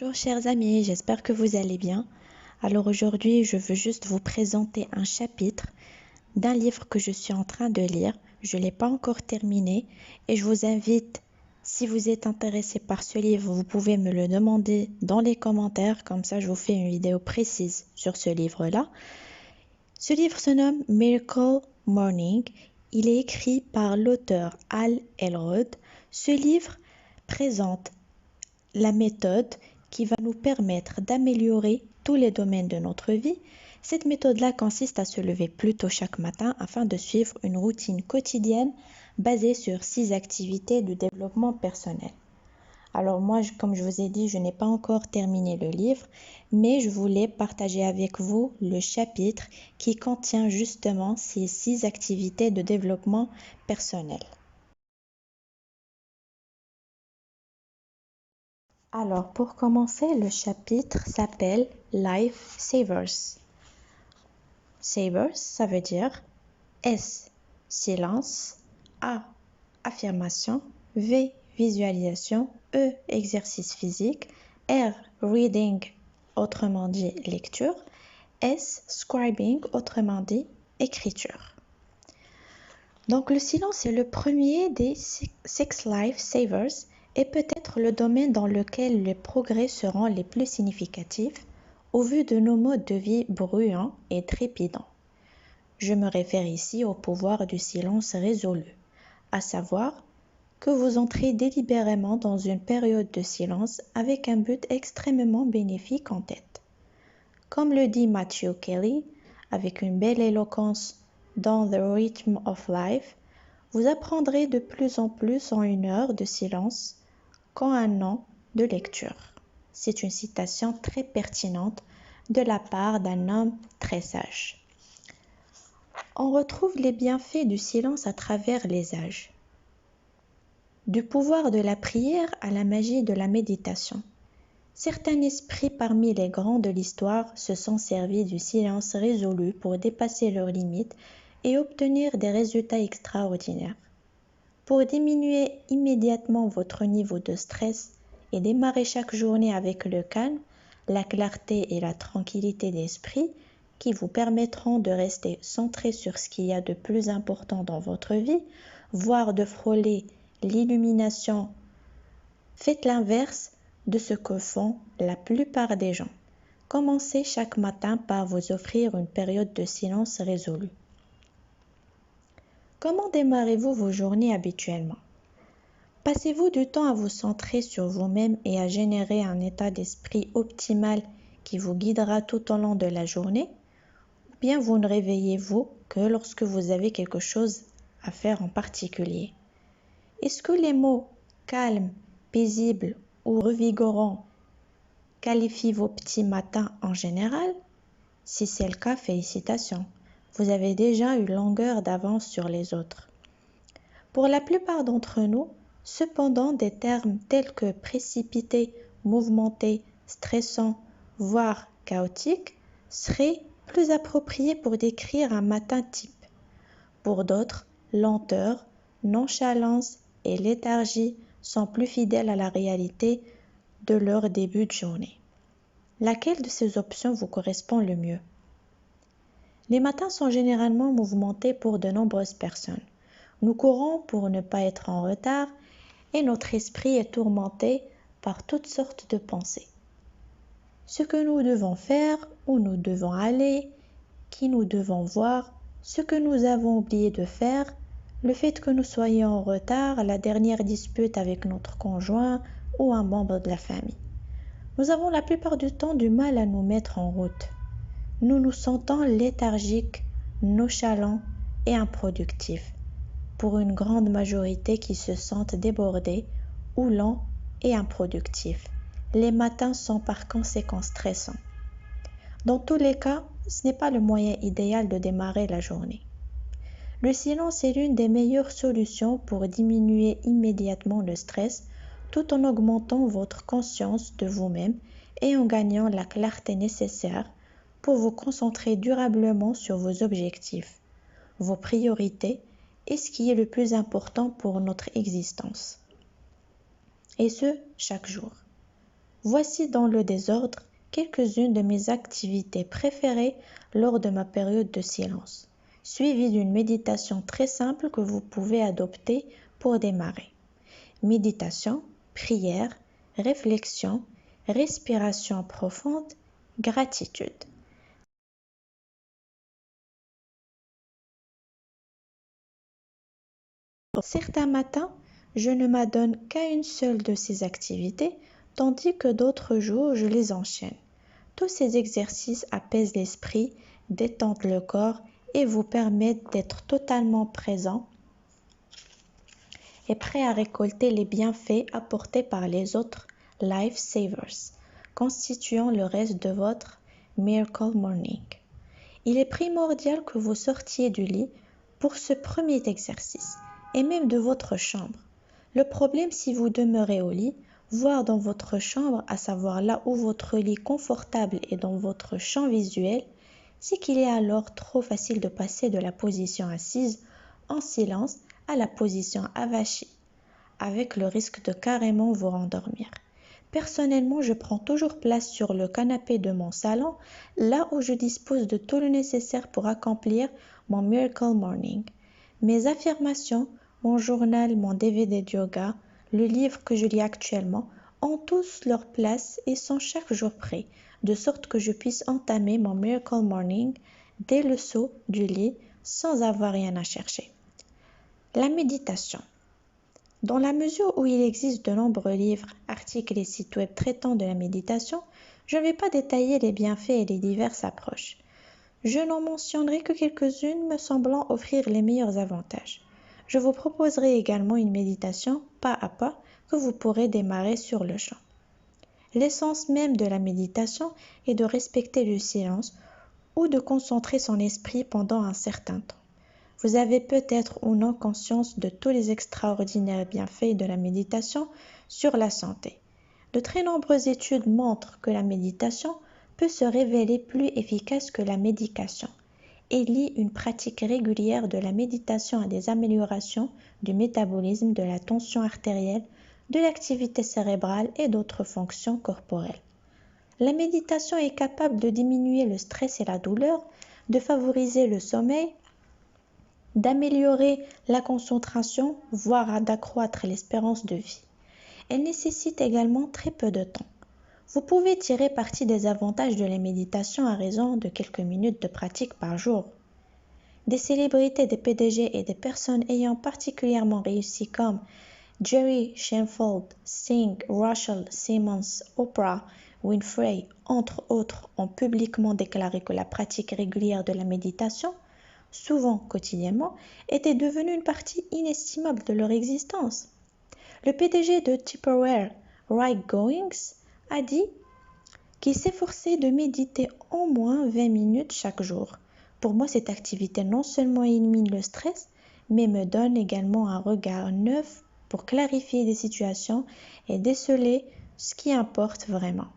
Bonjour chers amis, j'espère que vous allez bien. Alors aujourd'hui, je veux juste vous présenter un chapitre d'un livre que je suis en train de lire. Je ne l'ai pas encore terminé et je vous invite, si vous êtes intéressé par ce livre, vous pouvez me le demander dans les commentaires, comme ça je vous fais une vidéo précise sur ce livre-là. Ce livre se nomme Miracle Morning. Il est écrit par l'auteur Hal Elrod. Ce livre présente la méthode qui va nous permettre d'améliorer tous les domaines de notre vie. Cette méthode-là consiste à se lever plus tôt chaque matin afin de suivre une routine quotidienne basée sur 6 activités de développement personnel. Alors moi, comme je vous ai dit, je n'ai pas encore terminé le livre, mais je voulais partager avec vous le chapitre qui contient justement ces 6 activités de développement personnel. Alors, pour commencer, le chapitre s'appelle Life Savers. Savers, ça veut dire S, silence, A, affirmation, V, visualisation, E, exercice physique, R, reading, autrement dit lecture, S, scribing, autrement dit écriture. Donc le silence est le premier des Six Life Savers et peut-être le domaine dans lequel les progrès seront les plus significatifs au vu de nos modes de vie bruyants et trépidants. Je me réfère ici au pouvoir du silence résolu, à savoir que vous entrez délibérément dans une période de silence avec un but extrêmement bénéfique en tête. Comme le dit Matthew Kelly, avec une belle éloquence dans The Rhythm of Life, vous apprendrez de plus en plus en 1 heure de silence qu'en 1 an de lecture. C'est une citation très pertinente de la part d'un homme très sage. On retrouve les bienfaits du silence à travers les âges. Du pouvoir de la prière à la magie de la méditation. Certains esprits parmi les grands de l'histoire se sont servis du silence résolu pour dépasser leurs limites et obtenir des résultats extraordinaires. Pour diminuer immédiatement votre niveau de stress et démarrer chaque journée avec le calme, la clarté et la tranquillité d'esprit qui vous permettront de rester centré sur ce qu'il y a de plus important dans votre vie, voire de frôler l'illumination, faites l'inverse de ce que font la plupart des gens. Commencez chaque matin par vous offrir une période de silence résolu. Comment démarrez-vous vos journées habituellement? Passez-vous du temps à vous centrer sur vous-même et à générer un état d'esprit optimal qui vous guidera tout au long de la journée? Ou bien vous ne réveillez-vous que lorsque vous avez quelque chose à faire en particulier? Est-ce que les mots calme, paisible ou revigorant qualifient vos petits matins en général? Si c'est le cas, félicitations. Vous avez déjà une longueur d'avance sur les autres. Pour la plupart d'entre nous, cependant, des termes tels que précipité, mouvementé, stressant, voire chaotique seraient plus appropriés pour décrire un matin type. Pour d'autres, lenteur, nonchalance et léthargie sont plus fidèles à la réalité de leur début de journée. Laquelle de ces options vous correspond le mieux? Les matins sont généralement mouvementés pour de nombreuses personnes. Nous courons pour ne pas être en retard et notre esprit est tourmenté par toutes sortes de pensées. Ce que nous devons faire, où nous devons aller, qui nous devons voir, ce que nous avons oublié de faire, le fait que nous soyons en retard, la dernière dispute avec notre conjoint ou un membre de la famille. Nous avons la plupart du temps du mal à nous mettre en route. Nous nous sentons léthargiques, nonchalants et improductifs. Pour une grande majorité qui se sentent débordés ou lents et improductifs. Les matins sont par conséquent stressants. Dans tous les cas, ce n'est pas le moyen idéal de démarrer la journée. Le silence est l'une des meilleures solutions pour diminuer immédiatement le stress tout en augmentant votre conscience de vous-même et en gagnant la clarté nécessaire pour vous concentrer durablement sur vos objectifs, vos priorités et ce qui est le plus important pour notre existence. Et ce, chaque jour. Voici dans le désordre quelques-unes de mes activités préférées lors de ma période de silence, suivies d'une méditation très simple que vous pouvez adopter pour démarrer. Méditation, prière, réflexion, respiration profonde, gratitude. Certains matins, je ne m'adonne qu'à une seule de ces activités, tandis que d'autres jours, je les enchaîne. Tous ces exercices apaisent l'esprit, détendent le corps et vous permettent d'être totalement présent et prêt à récolter les bienfaits apportés par les autres Life Savers, constituant le reste de votre Miracle Morning. Il est primordial que vous sortiez du lit pour ce premier exercice et même de votre chambre. Le problème si vous demeurez au lit, voire dans votre chambre, à savoir là où votre lit confortable est dans votre champ visuel, c'est qu'il est alors trop facile de passer de la position assise en silence à la position avachie, avec le risque de carrément vous rendormir. Personnellement, je prends toujours place sur le canapé de mon salon, là où je dispose de tout le nécessaire pour accomplir mon Miracle Morning. Mes affirmations, mon journal, mon DVD de yoga, le livre que je lis actuellement, ont tous leur place et sont chaque jour prêts, de sorte que je puisse entamer mon Miracle Morning dès le saut du lit sans avoir rien à chercher. La méditation. Dans la mesure où il existe de nombreux livres, articles et sites web traitant de la méditation, je ne vais pas détailler les bienfaits et les diverses approches. Je n'en mentionnerai que quelques-unes me semblant offrir les meilleurs avantages. Je vous proposerai également une méditation pas à pas que vous pourrez démarrer sur le champ. L'essence même de la méditation est de respecter le silence ou de concentrer son esprit pendant un certain temps. Vous avez peut-être ou non conscience de tous les extraordinaires bienfaits de la méditation sur la santé. De très nombreuses études montrent que la méditation peut se révéler plus efficace que la médication et lie une pratique régulière de la méditation à des améliorations du métabolisme, de la tension artérielle, de l'activité cérébrale et d'autres fonctions corporelles. La méditation est capable de diminuer le stress et la douleur, de favoriser le sommeil, d'améliorer la concentration, voire d'accroître l'espérance de vie. Elle nécessite également très peu de temps. Vous pouvez tirer parti des avantages de la méditation à raison de quelques minutes de pratique par jour. Des célébrités, des PDG et des personnes ayant particulièrement réussi comme Jerry Seinfeld, Sting, Russell Simmons, Oprah Winfrey, entre autres, ont publiquement déclaré que la pratique régulière de la méditation, souvent quotidiennement, était devenue une partie inestimable de leur existence. Le PDG de Tupperware, Ray Goings, a dit qu'il s'efforçait de méditer au moins 20 minutes chaque jour. Pour moi, cette activité non seulement élimine le stress, mais me donne également un regard neuf pour clarifier des situations et déceler ce qui importe vraiment.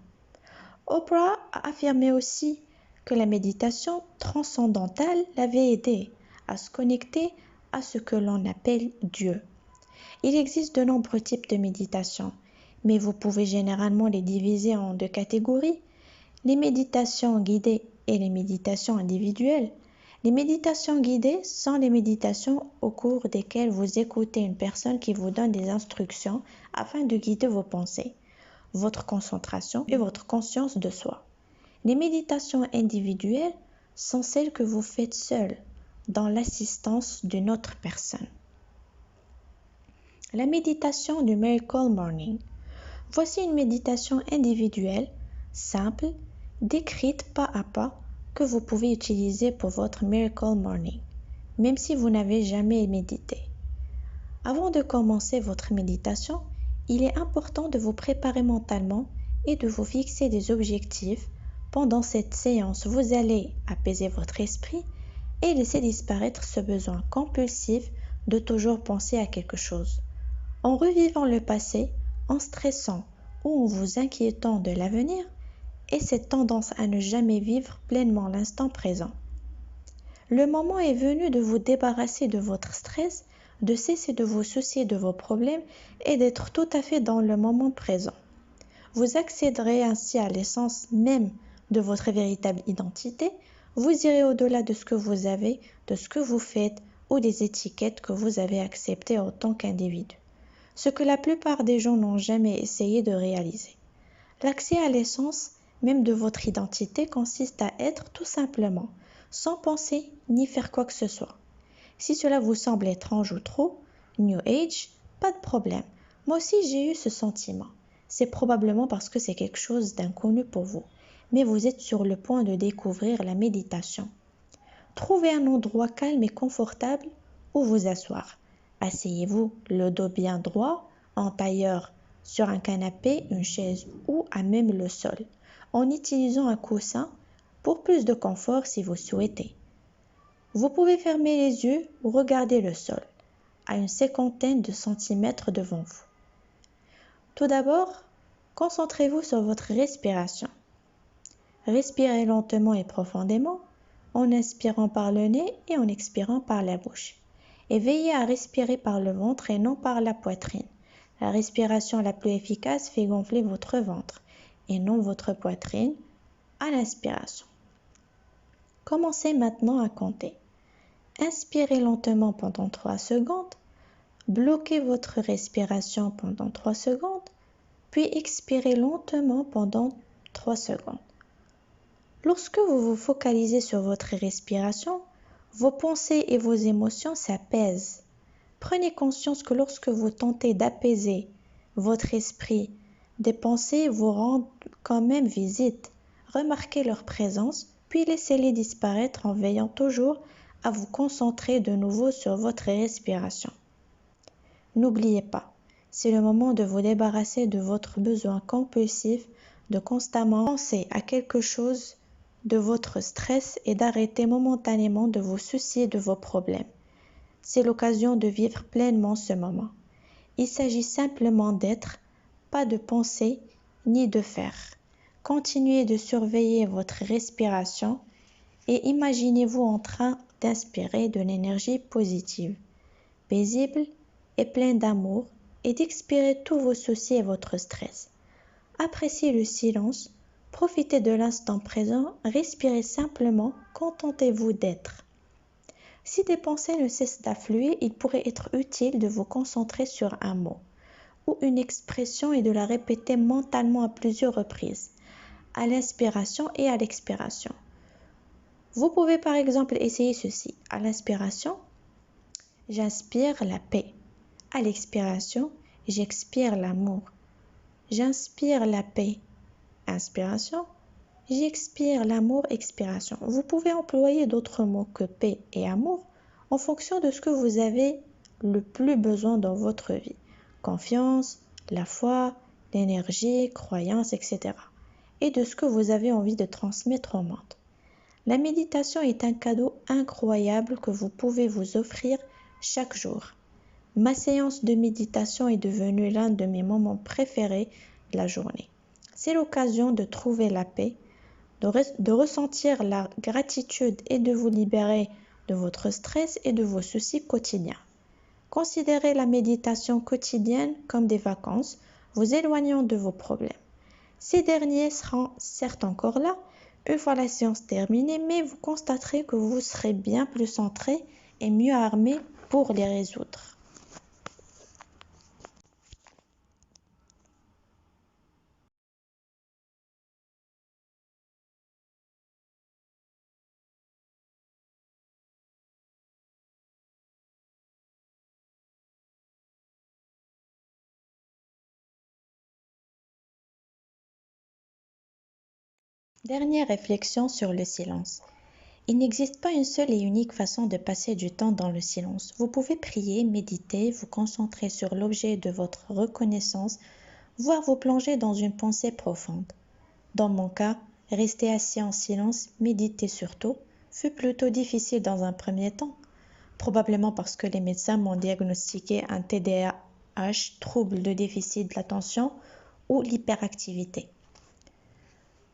Oprah a affirmé aussi que la méditation transcendantale l'avait aidé à se connecter à ce que l'on appelle Dieu. Il existe de nombreux types de méditation, mais vous pouvez généralement les diviser en deux catégories, les méditations guidées et les méditations individuelles. Les méditations guidées sont les méditations au cours desquelles vous écoutez une personne qui vous donne des instructions afin de guider vos pensées, votre concentration et votre conscience de soi. Les méditations individuelles sont celles que vous faites seul, dans l'assistance d'une autre personne. La méditation du Miracle Morning. Voici une méditation individuelle, simple, décrite pas à pas, que vous pouvez utiliser pour votre Miracle Morning, même si vous n'avez jamais médité. Avant de commencer votre méditation, il est important de vous préparer mentalement et de vous fixer des objectifs. Pendant cette séance, vous allez apaiser votre esprit et laisser disparaître ce besoin compulsif de toujours penser à quelque chose. En revivant le passé, en stressant ou en vous inquiétant de l'avenir, et cette tendance à ne jamais vivre pleinement l'instant présent. Le moment est venu de vous débarrasser de votre stress, de cesser de vous soucier de vos problèmes et d'être tout à fait dans le moment présent. Vous accéderez ainsi à l'essence même de votre véritable identité. Vous irez au-delà de ce que vous avez, de ce que vous faites ou des étiquettes que vous avez acceptées en tant qu'individu. Ce que la plupart des gens n'ont jamais essayé de réaliser. L'accès à l'essence même de votre identité consiste à être tout simplement, sans penser ni faire quoi que ce soit. Si cela vous semble étrange ou trop New Age, pas de problème. Moi aussi j'ai eu ce sentiment. C'est probablement parce que c'est quelque chose d'inconnu pour vous, mais vous êtes sur le point de découvrir la méditation. Trouvez un endroit calme et confortable où vous asseoir. Asseyez-vous le dos bien droit, en tailleur, sur un canapé, une chaise ou à même le sol, en utilisant un coussin pour plus de confort si vous souhaitez. Vous pouvez fermer les yeux ou regarder le sol, à une cinquantaine de centimètres devant vous. Tout d'abord, concentrez-vous sur votre respiration. Respirez lentement et profondément, en inspirant par le nez et en expirant par la bouche. Et veillez à respirer par le ventre et non par la poitrine. La respiration la plus efficace fait gonfler votre ventre et non votre poitrine à l'inspiration. Commencez maintenant à compter. Inspirez lentement pendant 3 secondes, bloquez votre respiration pendant 3 secondes, puis expirez lentement pendant 3 secondes. Lorsque vous vous focalisez sur votre respiration, vos pensées et vos émotions s'apaisent. Prenez conscience que lorsque vous tentez d'apaiser votre esprit, des pensées vous rendent quand même visite. Remarquez leur présence, puis laissez-les disparaître en veillant toujours à vous concentrer de nouveau sur votre respiration. N'oubliez pas, c'est le moment de vous débarrasser de votre besoin compulsif de constamment penser à quelque chose de votre stress et d'arrêter momentanément de vous soucier de vos problèmes. C'est l'occasion de vivre pleinement ce moment. Il s'agit simplement d'être, pas de penser ni de faire. Continuez de surveiller votre respiration et imaginez-vous en train d'inspirer de l'énergie positive, paisible et pleine d'amour et d'expirer tous vos soucis et votre stress. Appréciez le silence, profitez de l'instant présent, respirez simplement, contentez-vous d'être. Si des pensées ne cessent d'affluer, il pourrait être utile de vous concentrer sur un mot ou une expression et de la répéter mentalement à plusieurs reprises, à l'inspiration et à l'expiration. Vous pouvez par exemple essayer ceci. À l'inspiration, j'inspire la paix. À l'expiration, j'expire l'amour. J'inspire la paix. Inspiration. J'expire l'amour, expiration. Vous pouvez employer d'autres mots que paix et amour en fonction de ce que vous avez le plus besoin dans votre vie. Confiance, la foi, l'énergie, croyance, etc. Et de ce que vous avez envie de transmettre au monde. La méditation est un cadeau incroyable que vous pouvez vous offrir chaque jour. Ma séance de méditation est devenue l'un de mes moments préférés de la journée. C'est l'occasion de trouver la paix, de ressentir la gratitude et de vous libérer de votre stress et de vos soucis quotidiens. Considérez la méditation quotidienne comme des vacances, vous éloignant de vos problèmes. Ces derniers seront certes encore là, une fois la séance terminée, mais vous constaterez que vous serez bien plus centré et mieux armé pour les résoudre. Dernière réflexion sur le silence. Il n'existe pas une seule et unique façon de passer du temps dans le silence. Vous pouvez prier, méditer, vous concentrer sur l'objet de votre reconnaissance, voire vous plonger dans une pensée profonde. Dans mon cas, rester assis en silence, méditer surtout, fut plutôt difficile dans un premier temps, probablement parce que les médecins m'ont diagnostiqué un TDAH, trouble de déficit de l'attention ou l'hyperactivité.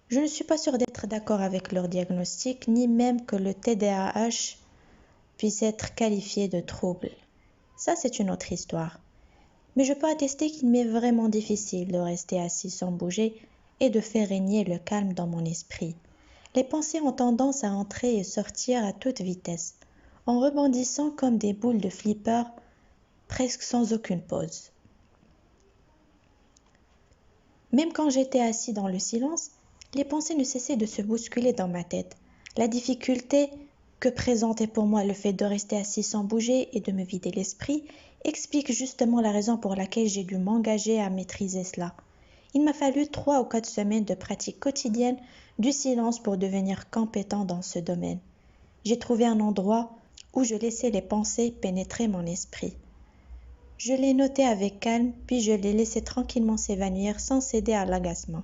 Je ne suis pas sûre d'être d'accord avec leur diagnostic, ni même que le TDAH puisse être qualifié de trouble. Ça, c'est une autre histoire. Mais je peux attester qu'il m'est vraiment difficile de rester assis sans bouger et de faire régner le calme dans mon esprit. Les pensées ont tendance à entrer et sortir à toute vitesse, en rebondissant comme des boules de flipper, presque sans aucune pause. Même quand j'étais assis dans le silence, les pensées ne cessaient de se bousculer dans ma tête. La difficulté que présentait pour moi le fait de rester assis sans bouger et de me vider l'esprit explique justement la raison pour laquelle j'ai dû m'engager à maîtriser cela. Il m'a fallu 3 ou 4 semaines de pratique quotidienne du silence pour devenir compétent dans ce domaine. J'ai trouvé un endroit où je laissais les pensées pénétrer mon esprit. Je les notais avec calme, puis je les laissais tranquillement s'évanouir sans céder à l'agacement.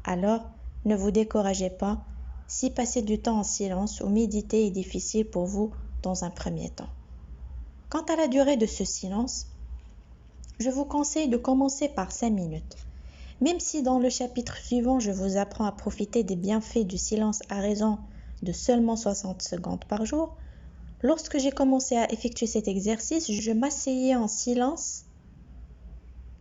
Alors, ne vous découragez pas si passer du temps en silence ou méditer est difficile pour vous dans un premier temps. Quant à la durée de ce silence, je vous conseille de commencer par 5 minutes. Même si dans le chapitre suivant, je vous apprends à profiter des bienfaits du silence à raison de seulement 60 secondes par jour, lorsque j'ai commencé à effectuer cet exercice, je m'asseyais en silence,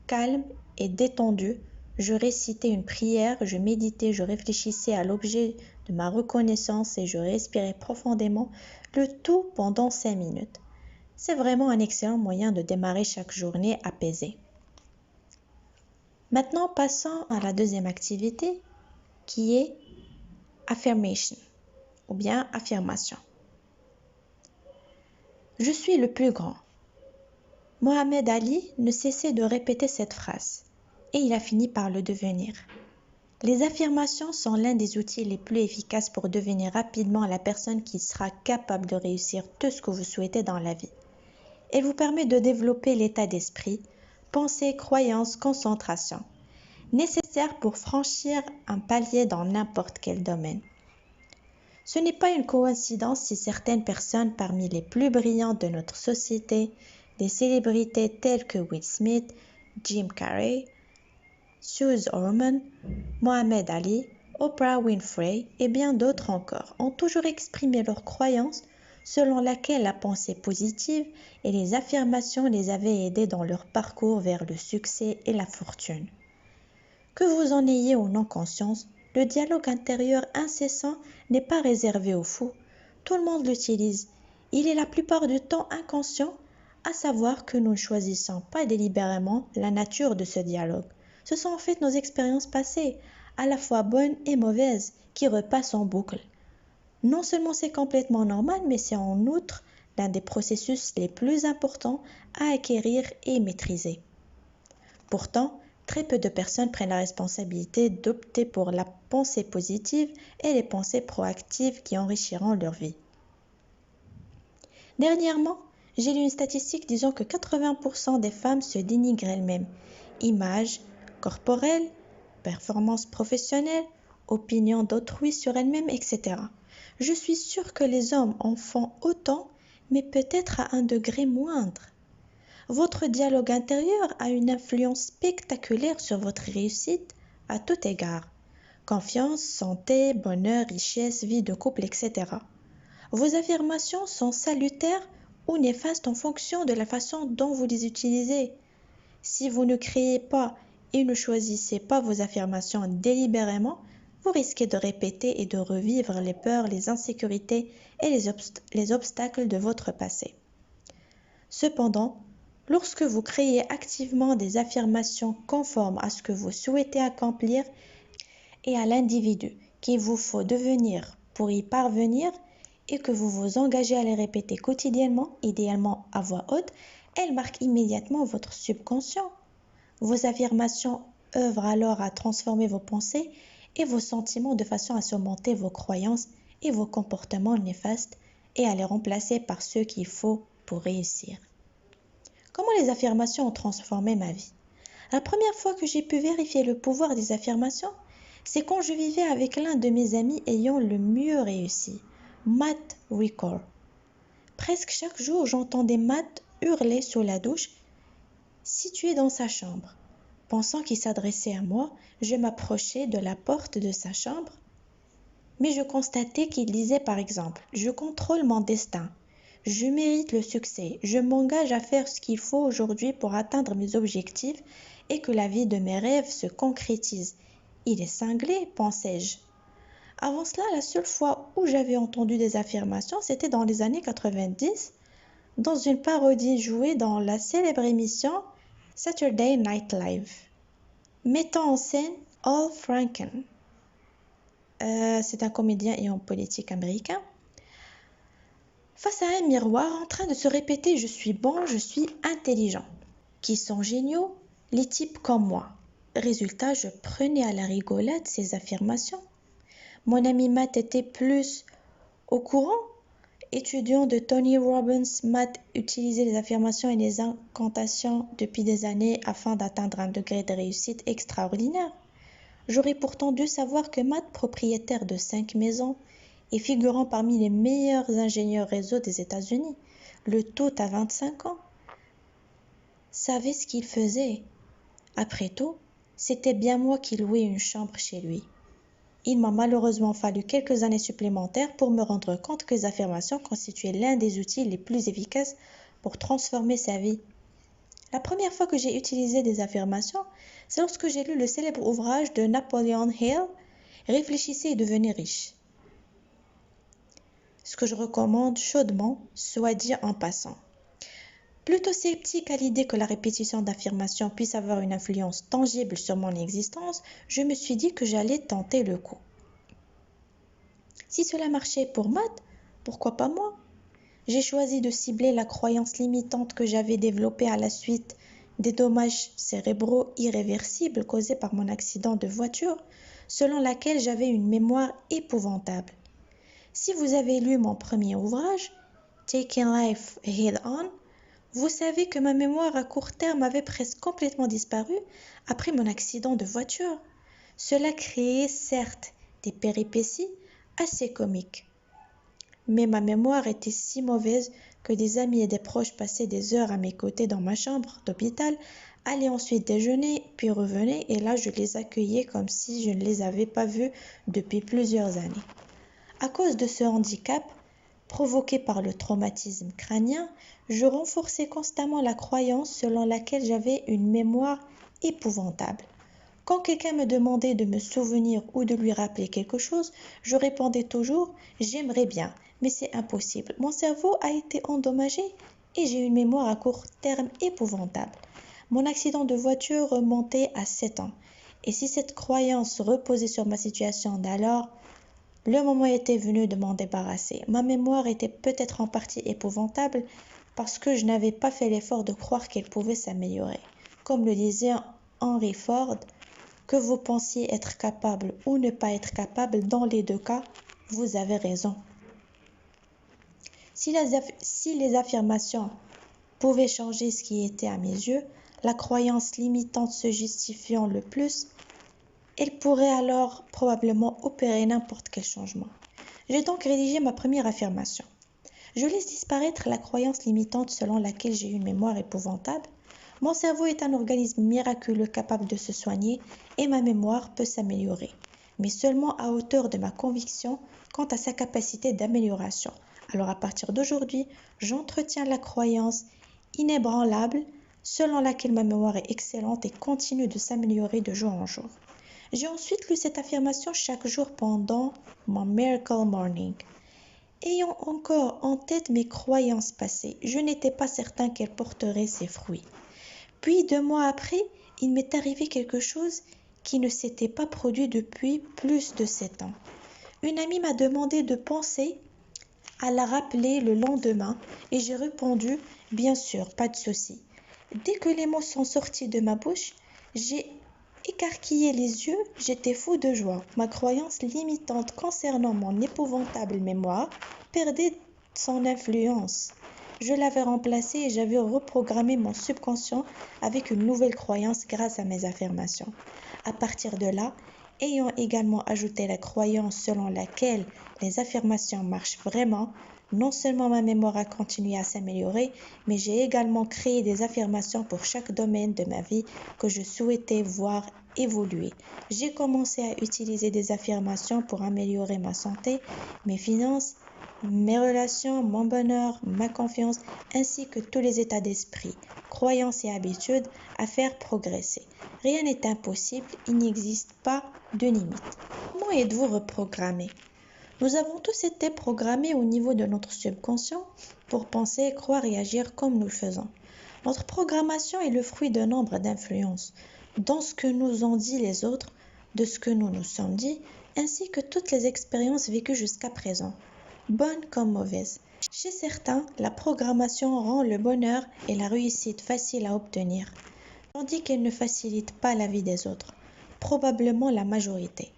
calme et détendu. Je récitais une prière, je méditais, je réfléchissais à l'objet de ma reconnaissance et je respirais profondément, le tout pendant 5 minutes. C'est vraiment un excellent moyen de démarrer chaque journée apaisée. Maintenant, passons à la deuxième activité qui est affirmation ou bien affirmation. Je suis le plus grand. Mohamed Ali ne cessait de répéter cette phrase et il a fini par le devenir. Les affirmations sont l'un des outils les plus efficaces pour devenir rapidement la personne qui sera capable de réussir tout ce que vous souhaitez dans la vie. Elle vous permet de développer l'état d'esprit, pensée, croyance, concentration, nécessaire pour franchir un palier dans n'importe quel domaine. Ce n'est pas une coïncidence si certaines personnes parmi les plus brillantes de notre société, des célébrités telles que Will Smith, Jim Carrey, Suze Orman, Mohamed Ali, Oprah Winfrey et bien d'autres encore, ont toujours exprimé leur croyance selon laquelle la pensée positive et les affirmations les avaient aidés dans leur parcours vers le succès et la fortune. Que vous en ayez ou non conscience, le dialogue intérieur incessant n'est pas réservé aux fous. Tout le monde l'utilise. Il est la plupart du temps inconscient, à savoir que nous ne choisissons pas délibérément la nature de ce dialogue. Ce sont en fait nos expériences passées, à la fois bonnes et mauvaises, qui repassent en boucle. Non seulement c'est complètement normal, mais c'est en outre l'un des processus les plus importants à acquérir et maîtriser. Pourtant, très peu de personnes prennent la responsabilité d'opter pour la pensée positive et les pensées proactives qui enrichiront leur vie. Dernièrement, j'ai lu une statistique disant que 80% des femmes se dénigrent elles-mêmes. Image corporelle, performance professionnelle, opinion d'autrui sur elles-mêmes, etc. Je suis sûre que les hommes en font autant, mais peut-être à un degré moindre. Votre dialogue intérieur a une influence spectaculaire sur votre réussite à tout égard. Confiance, santé, bonheur, richesse, vie de couple, etc. Vos affirmations sont salutaires ou néfastes en fonction de la façon dont vous les utilisez. Si vous ne créez pas et ne choisissez pas vos affirmations délibérément, vous risquez de répéter et de revivre les peurs, les insécurités et les obstacles de votre passé. Cependant, lorsque vous créez activement des affirmations conformes à ce que vous souhaitez accomplir et à l'individu qu'il vous faut devenir pour y parvenir et que vous vous engagez à les répéter quotidiennement, idéalement à voix haute, elles marquent immédiatement votre subconscient. Vos affirmations œuvrent alors à transformer vos pensées et vos sentiments de façon à surmonter vos croyances et vos comportements néfastes et à les remplacer par ceux qu'il faut pour réussir. Comment les affirmations ont transformé ma vie? La première fois que j'ai pu vérifier le pouvoir des affirmations, c'est quand je vivais avec l'un de mes amis ayant le mieux réussi, Matt Ricord. Presque chaque jour, j'entendais Matt hurler sous la douche, situé dans sa chambre. Pensant qu'il s'adressait à moi, je m'approchais de la porte de sa chambre, mais je constatais qu'il disait par exemple « Je contrôle mon destin ». Je mérite le succès. Je m'engage à faire ce qu'il faut aujourd'hui pour atteindre mes objectifs et que la vie de mes rêves se concrétise. Il est cinglé, pensais-je. Avant cela, la seule fois où j'avais entendu des affirmations, c'était dans les années 90, dans une parodie jouée dans la célèbre émission Saturday Night Live, mettant en scène Al Franken. C'est un comédien et homme politique américain, face à un miroir en train de se répéter « Je suis bon, je suis intelligent ». Qui sont géniaux, les types comme moi. Résultat, je prenais à la rigolade ces affirmations. Mon ami Matt était plus au courant. Étudiant de Tony Robbins, Matt utilisait les affirmations et les incantations depuis des années afin d'atteindre un degré de réussite extraordinaire. J'aurais pourtant dû savoir que Matt, propriétaire de 5 maisons et figurant parmi les meilleurs ingénieurs réseau des États-Unis, le tout à 25 ans, savait ce qu'il faisait. Après tout, c'était bien moi qui louais une chambre chez lui. Il m'a malheureusement fallu quelques années supplémentaires pour me rendre compte que les affirmations constituaient l'un des outils les plus efficaces pour transformer sa vie. La première fois que j'ai utilisé des affirmations, c'est lorsque j'ai lu le célèbre ouvrage de Napoleon Hill, Réfléchissez et devenez riche. Ce que je recommande chaudement, soit dit en passant. Plutôt sceptique à l'idée que la répétition d'affirmations puisse avoir une influence tangible sur mon existence, je me suis dit que j'allais tenter le coup. Si cela marchait pour Matt, pourquoi pas moi? J'ai choisi de cibler la croyance limitante que j'avais développée à la suite des dommages cérébraux irréversibles causés par mon accident de voiture, selon laquelle j'avais une mémoire épouvantable. Si vous avez lu mon premier ouvrage, Taking Life Head On, vous savez que ma mémoire à court terme avait presque complètement disparu après mon accident de voiture. Cela créait certes des péripéties assez comiques. Mais ma mémoire était si mauvaise que des amis et des proches passaient des heures à mes côtés dans ma chambre d'hôpital, allaient ensuite déjeuner, puis revenaient, et là je les accueillais comme si je ne les avais pas vus depuis plusieurs années. À cause de ce handicap, provoqué par le traumatisme crânien, je renforçais constamment la croyance selon laquelle j'avais une mémoire épouvantable. Quand quelqu'un me demandait de me souvenir ou de lui rappeler quelque chose, je répondais toujours « j'aimerais bien, mais c'est impossible. Mon cerveau a été endommagé et j'ai une mémoire à court terme épouvantable. » Mon accident de voiture remontait à 7 ans. Et si cette croyance reposait sur ma situation d'alors, le moment était venu de m'en débarrasser. Ma mémoire était peut-être en partie épouvantable parce que je n'avais pas fait l'effort de croire qu'elle pouvait s'améliorer. Comme le disait Henry Ford, que vous pensiez être capable ou ne pas être capable, dans les deux cas, vous avez raison. Si les affirmations pouvaient changer ce qui était à mes yeux, la croyance limitante se justifiant le plus, elle pourrait alors probablement opérer n'importe quel changement. J'ai donc rédigé ma première affirmation. Je laisse disparaître la croyance limitante selon laquelle j'ai une mémoire épouvantable. Mon cerveau est un organisme miraculeux capable de se soigner et ma mémoire peut s'améliorer, mais seulement à hauteur de ma conviction quant à sa capacité d'amélioration. Alors à partir d'aujourd'hui, j'entretiens la croyance inébranlable selon laquelle ma mémoire est excellente et continue de s'améliorer de jour en jour. J'ai ensuite lu cette affirmation chaque jour pendant mon Miracle Morning. Ayant encore en tête mes croyances passées, je n'étais pas certain qu'elles porteraient ses fruits. Puis 2 mois après, il m'est arrivé quelque chose qui ne s'était pas produit depuis plus de 7 ans. Une amie m'a demandé de penser à la rappeler le lendemain et j'ai répondu « Bien sûr, pas de souci ». Dès que les mots sont sortis de ma bouche, j'ai écarquillé les yeux, j'étais fou de joie. Ma croyance limitante concernant mon épouvantable mémoire perdait son influence. Je l'avais remplacée et j'avais reprogrammé mon subconscient avec une nouvelle croyance grâce à mes affirmations. À partir de là, ayant également ajouté la croyance selon laquelle les affirmations marchent vraiment, non seulement ma mémoire a continué à s'améliorer, mais j'ai également créé des affirmations pour chaque domaine de ma vie que je souhaitais voir évoluer. J'ai commencé à utiliser des affirmations pour améliorer ma santé, mes finances, mes relations, mon bonheur, ma confiance, ainsi que tous les états d'esprit, croyances et habitudes à faire progresser. Rien n'est impossible, il n'existe pas de limite. Comment êtes-vous reprogrammé? Nous avons tous été programmés au niveau de notre subconscient pour penser, croire et agir comme nous le faisons. Notre programmation est le fruit d'un nombre d'influences, dans ce que nous ont dit les autres, de ce que nous nous sommes dit, ainsi que toutes les expériences vécues jusqu'à présent, bonnes comme mauvaises. Chez certains, la programmation rend le bonheur et la réussite faciles à obtenir, tandis qu'elle ne facilite pas la vie des autres, probablement la majorité.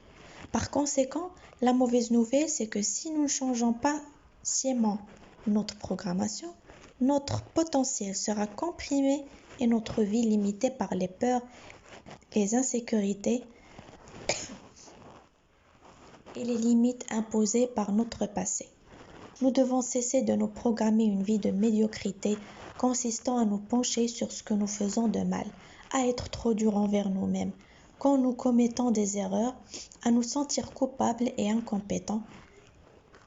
Par conséquent, la mauvaise nouvelle, c'est que si nous ne changeons pas sciemment notre programmation, notre potentiel sera comprimé et notre vie limitée par les peurs, les insécurités et les limites imposées par notre passé. Nous devons cesser de nous programmer une vie de médiocrité consistant à nous pencher sur ce que nous faisons de mal, à être trop durs envers nous-mêmes, quand nous commettons des erreurs, à nous sentir coupables et incompétents,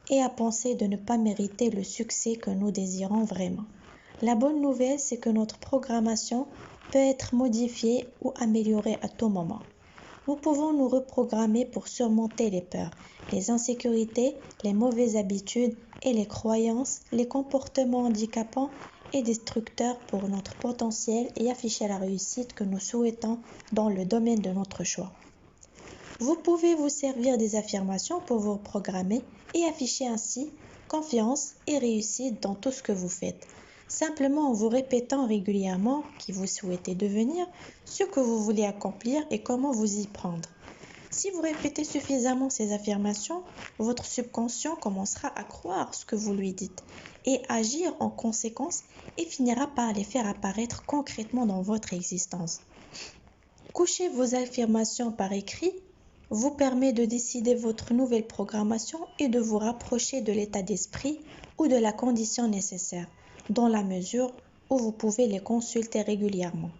et à penser de ne pas mériter le succès que nous désirons vraiment. La bonne nouvelle, c'est que notre programmation peut être modifiée ou améliorée à tout moment. Nous pouvons nous reprogrammer pour surmonter les peurs, les insécurités, les mauvaises habitudes et les croyances, les comportements handicapants et destructeurs pour notre potentiel et afficher la réussite que nous souhaitons dans le domaine de notre choix. Vous pouvez vous servir des affirmations pour vous programmer et afficher ainsi confiance et réussite dans tout ce que vous faites. Simplement en vous répétant régulièrement qui vous souhaitez devenir, ce que vous voulez accomplir et comment vous y prendre. Si vous répétez suffisamment ces affirmations, votre subconscient commencera à croire ce que vous lui dites et agir en conséquence et finira par les faire apparaître concrètement dans votre existence. Coucher vos affirmations par écrit vous permet de décider votre nouvelle programmation et de vous rapprocher de l'état d'esprit ou de la condition nécessaire, dans la mesure où vous pouvez les consulter régulièrement.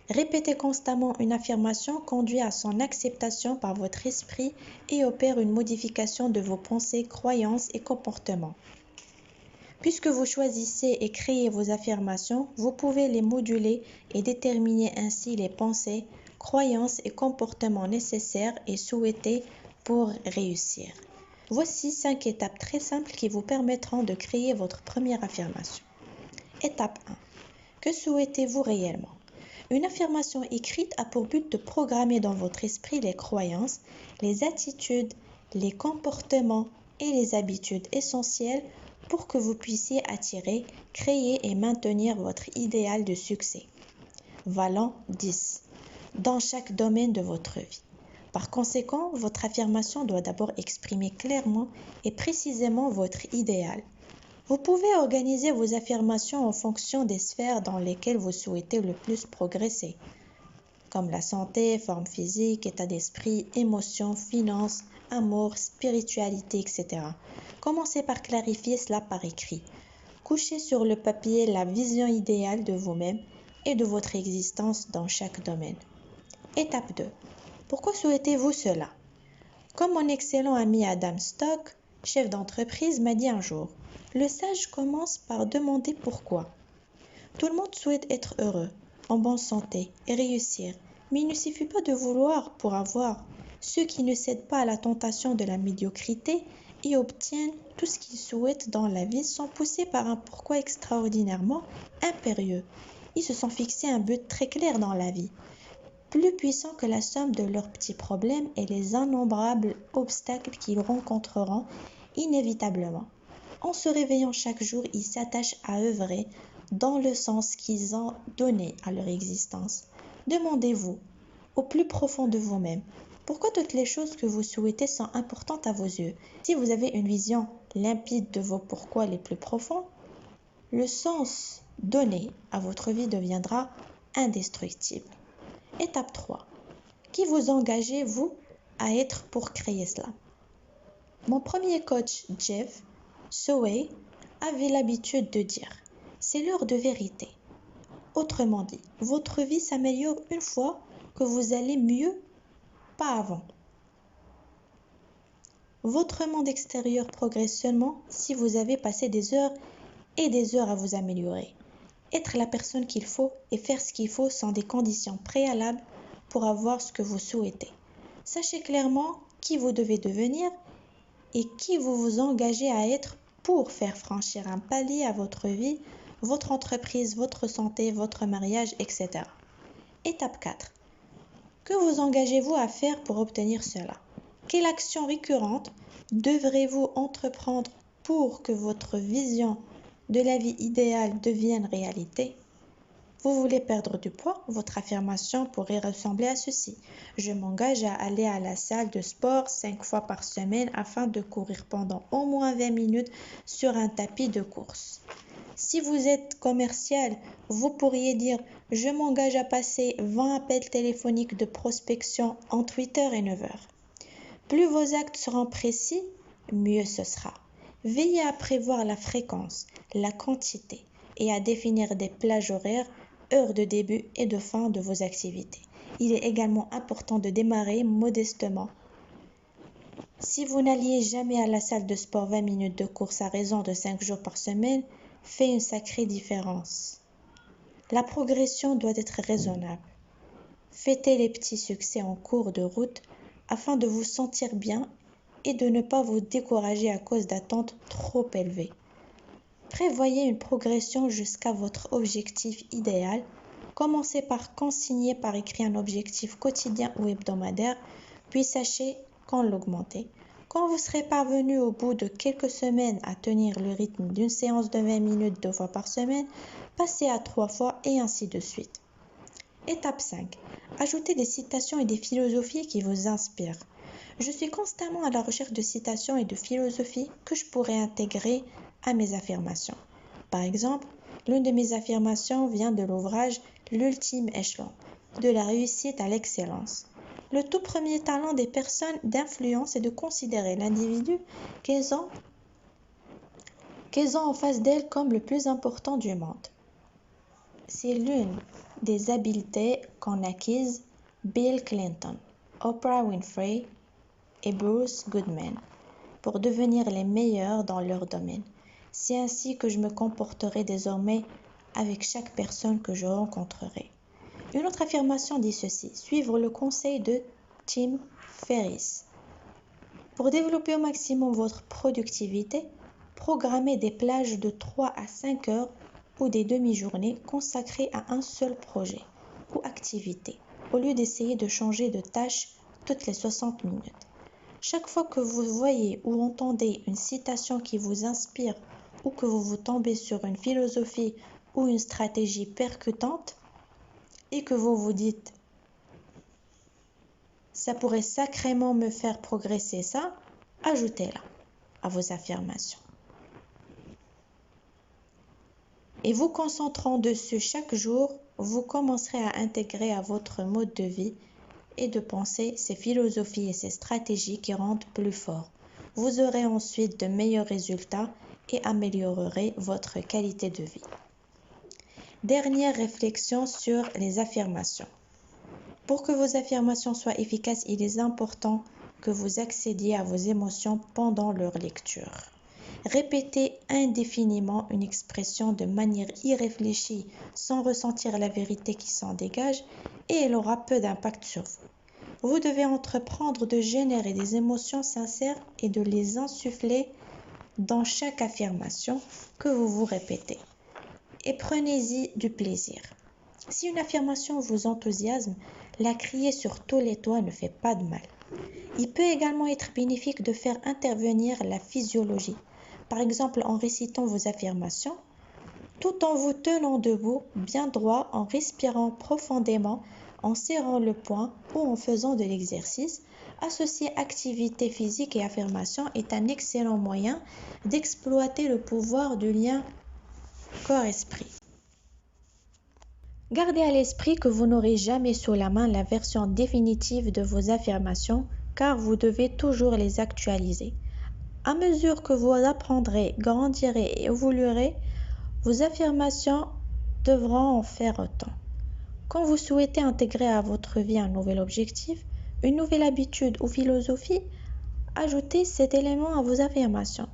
Répéter constamment une affirmation conduit à son acceptation par votre esprit et opère une modification de vos pensées, croyances et comportements. Puisque vous choisissez et créez vos affirmations, vous pouvez les moduler et déterminer ainsi les pensées, croyances et comportements nécessaires et souhaités pour réussir. Voici 5 étapes très simples qui vous permettront de créer votre première affirmation. Étape 1. Que souhaitez-vous réellement? Une affirmation écrite a pour but de programmer dans votre esprit les croyances, les attitudes, les comportements et les habitudes essentielles pour que vous puissiez attirer, créer et maintenir votre idéal de succès, valant 10, dans chaque domaine de votre vie. Par conséquent, votre affirmation doit d'abord exprimer clairement et précisément votre idéal. Vous pouvez organiser vos affirmations en fonction des sphères dans lesquelles vous souhaitez le plus progresser, comme la santé, forme physique, état d'esprit, émotions, finances, amour, spiritualité, etc. Commencez par clarifier cela par écrit. Couchez sur le papier la vision idéale de vous-même et de votre existence dans chaque domaine. Étape 2. Pourquoi souhaitez-vous cela? Comme mon excellent ami Adam Stock, chef d'entreprise, m'a dit un jour, le sage commence par demander pourquoi. Tout le monde souhaite être heureux, en bonne santé et réussir, mais il ne suffit pas de vouloir pour avoir. Ceux qui ne cèdent pas à la tentation de la médiocrité et obtiennent tout ce qu'ils souhaitent dans la vie sont poussés par un pourquoi extraordinairement impérieux. Ils se sont fixés un but très clair dans la vie, plus puissant que la somme de leurs petits problèmes et les innombrables obstacles qu'ils rencontreront inévitablement. En se réveillant chaque jour, ils s'attachent à œuvrer dans le sens qu'ils ont donné à leur existence. Demandez-vous, au plus profond de vous-même, pourquoi toutes les choses que vous souhaitez sont importantes à vos yeux. Si vous avez une vision limpide de vos pourquoi les plus profonds, le sens donné à votre vie deviendra indestructible. Étape 3. Qui vous engagez-vous à être pour créer cela? Mon premier coach, Jeff Soway, avait l'habitude de dire « c'est l'heure de vérité ». Autrement dit, votre vie s'améliore une fois que vous allez mieux, pas avant. Votre monde extérieur progresse seulement si vous avez passé des heures et des heures à vous améliorer. Être la personne qu'il faut et faire ce qu'il faut sont des conditions préalables pour avoir ce que vous souhaitez. Sachez clairement qui vous devez devenir et qui vous vous engagez à être pour faire franchir un palier à votre vie, votre entreprise, votre santé, votre mariage, etc. Étape 4. Que vous engagez-vous à faire pour obtenir cela? Quelle action récurrente devrez-vous entreprendre pour que votre vision de la vie idéale devienne réalité? Vous voulez perdre du poids? Votre affirmation pourrait ressembler à ceci. Je m'engage à aller à la salle de sport 5 fois par semaine afin de courir pendant au moins 20 minutes sur un tapis de course. Si vous êtes commercial, vous pourriez dire je m'engage à passer 20 appels téléphoniques de prospection entre 8h et 9h. Plus vos actes seront précis, mieux ce sera. Veillez à prévoir la fréquence, la quantité et à définir des plages horaires, heures de début et de fin de vos activités. Il est également important de démarrer modestement. Si vous n'alliez jamais à la salle de sport 20 minutes de course à raison de 5 jours par semaine, fait une sacrée différence. La progression doit être raisonnable. Fêtez les petits succès en cours de route afin de vous sentir bien et de ne pas vous décourager à cause d'attentes trop élevées. Prévoyez une progression jusqu'à votre objectif idéal. Commencez par consigner par écrit un objectif quotidien ou hebdomadaire, puis sachez quand l'augmenter. Quand vous serez parvenu au bout de quelques semaines à tenir le rythme d'une séance de 20 minutes 2 fois par semaine, passez à 3 fois et ainsi de suite. Étape 5. Ajoutez des citations et des philosophies qui vous inspirent. Je suis constamment à la recherche de citations et de philosophies que je pourrais intégrer à mes affirmations. Par exemple, l'une de mes affirmations vient de l'ouvrage L'ultime échelon, de la réussite à l'excellence. Le tout premier talent des personnes d'influence est de considérer l'individu qu'elles ont en face d'elles comme le plus important du monde. C'est l'une des habiletés qu'ont acquises Bill Clinton, Oprah Winfrey et Bruce Goodman pour devenir les meilleurs dans leur domaine. C'est ainsi que je me comporterai désormais avec chaque personne que je rencontrerai. Une autre affirmation dit ceci, suivre le conseil de Tim Ferriss. Pour développer au maximum votre productivité, programmez des plages de 3 à 5 heures ou des demi-journées consacrées à un seul projet ou activité, au lieu d'essayer de changer de tâche toutes les 60 minutes. Chaque fois que vous voyez ou entendez une citation qui vous inspire ou que vous tombez sur une philosophie ou une stratégie percutante et que vous vous dites « ça pourrait sacrément me faire progresser ça », ajoutez-la à vos affirmations. Et vous concentrant dessus chaque jour, vous commencerez à intégrer à votre mode de vie et de penser ces philosophies et ces stratégies qui rendent plus fort. Vous aurez ensuite de meilleurs résultats et améliorerez votre qualité de vie. Dernière réflexion sur les affirmations. Pour que vos affirmations soient efficaces, il est important que vous accédiez à vos émotions pendant leur lecture. Répétez indéfiniment une expression de manière irréfléchie sans ressentir la vérité qui s'en dégage et elle aura peu d'impact sur vous. Vous devez entreprendre de générer des émotions sincères et de les insuffler dans chaque affirmation que vous vous répétez. Et prenez-y du plaisir. Si une affirmation vous enthousiasme, la crier sur tous les toits ne fait pas de mal. Il peut également être bénéfique de faire intervenir la physiologie, par exemple en récitant vos affirmations, tout en vous tenant debout, bien droit, en respirant profondément, en serrant le poing ou en faisant de l'exercice. Associer activité physique et affirmation est un excellent moyen d'exploiter le pouvoir du lien corps-esprit. Gardez à l'esprit que vous n'aurez jamais sous la main la version définitive de vos affirmations car vous devez toujours les actualiser. À mesure que vous apprendrez, grandirez et évoluerez, vos affirmations devront en faire autant. Quand vous souhaitez intégrer à votre vie un nouvel objectif, une nouvelle habitude ou philosophie, Ajoutez cet élément à vos affirmations.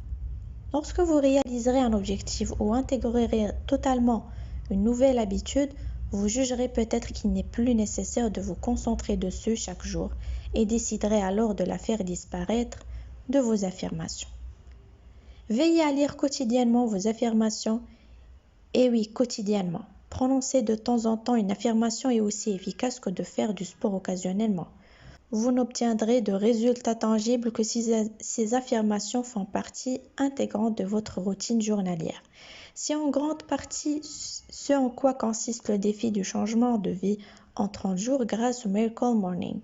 Lorsque vous réaliserez un objectif ou intégrerez totalement une nouvelle habitude, vous jugerez peut-être qu'il n'est plus nécessaire de vous concentrer dessus chaque jour et déciderez alors de la faire disparaître de vos affirmations. Veillez à lire quotidiennement vos affirmations. Et oui, quotidiennement. Prononcer de temps en temps une affirmation est aussi efficace que de faire du sport occasionnellement. Vous n'obtiendrez de résultats tangibles que si ces affirmations font partie intégrante de votre routine journalière. C'est en grande partie ce en quoi consiste le défi du changement de vie en 30 jours grâce au Miracle Morning,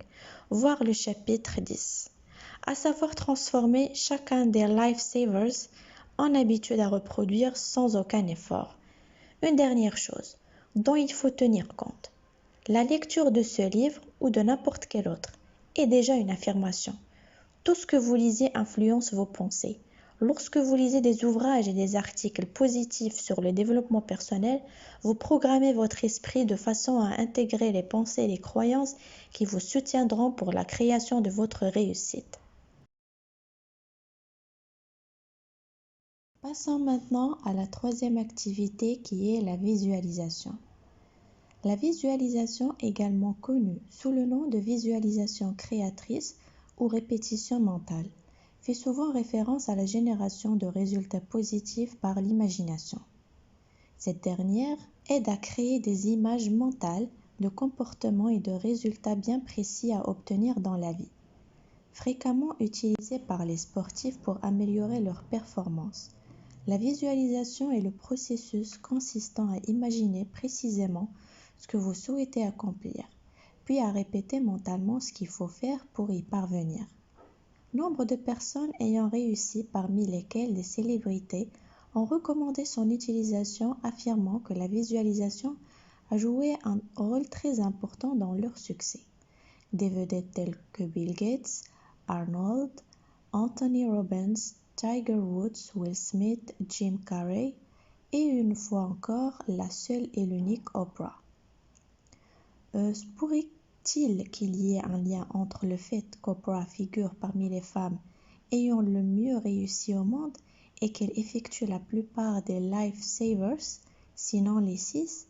voir le chapitre 10, à savoir transformer chacun des Lifesavers en habitude à reproduire sans aucun effort. Une dernière chose dont il faut tenir compte. La lecture de ce livre ou de n'importe quel autre est déjà une affirmation. Tout ce que vous lisez influence vos pensées. Lorsque vous lisez des ouvrages et des articles positifs sur le développement personnel, vous programmez votre esprit de façon à intégrer les pensées et les croyances qui vous soutiendront pour la création de votre réussite. Passons maintenant à la troisième activité qui est la visualisation. La visualisation, également connue sous le nom de visualisation créatrice ou répétition mentale, fait souvent référence à la génération de résultats positifs par l'imagination. Cette dernière aide à créer des images mentales de comportements et de résultats bien précis à obtenir dans la vie, fréquemment utilisée par les sportifs pour améliorer leur performance. La visualisation est le processus consistant à imaginer précisément ce que vous souhaitez accomplir, puis à répéter mentalement ce qu'il faut faire pour y parvenir. Nombre de personnes ayant réussi, parmi lesquelles des célébrités, ont recommandé son utilisation, affirmant que la visualisation a joué un rôle très important dans leur succès. Des vedettes telles que Bill Gates, Arnold, Anthony Robbins, Tiger Woods, Will Smith, Jim Carrey et une fois encore la seule et l'unique Oprah. Se pourrait-il qu'il y ait un lien entre le fait qu'Oprah figure parmi les femmes ayant le mieux réussi au monde et qu'elle effectue la plupart des Lifesavers, sinon les 6?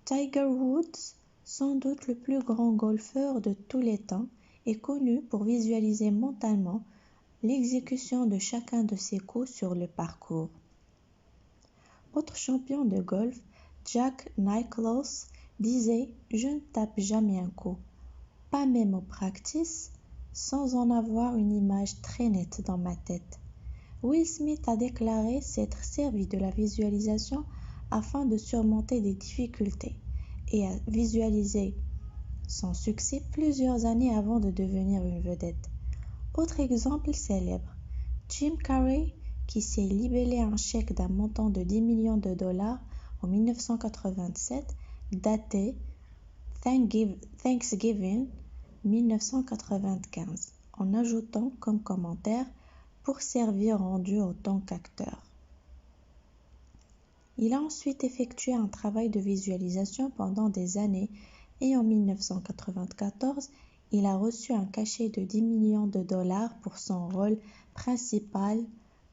Tiger Woods, sans doute le plus grand golfeur de tous les temps, est connu pour visualiser mentalement l'exécution de chacun de ses coups sur le parcours. Autre champion de golf, Jack Nicklaus, disait « Je ne tape jamais un coup, pas même au practice, sans en avoir une image très nette dans ma tête. » Will Smith a déclaré s'être servi de la visualisation afin de surmonter des difficultés et a visualisé son succès plusieurs années avant de devenir une vedette. Autre exemple célèbre, Jim Carrey, qui s'est libellé un chèque d'un montant de 10 millions de dollars en 1987, daté Thanksgiving 1995, en ajoutant comme commentaire « pour servir rendu en tant qu'acteur ». Il a ensuite effectué un travail de visualisation pendant des années et en 1994, il a reçu un cachet de 10 millions de dollars pour son rôle principal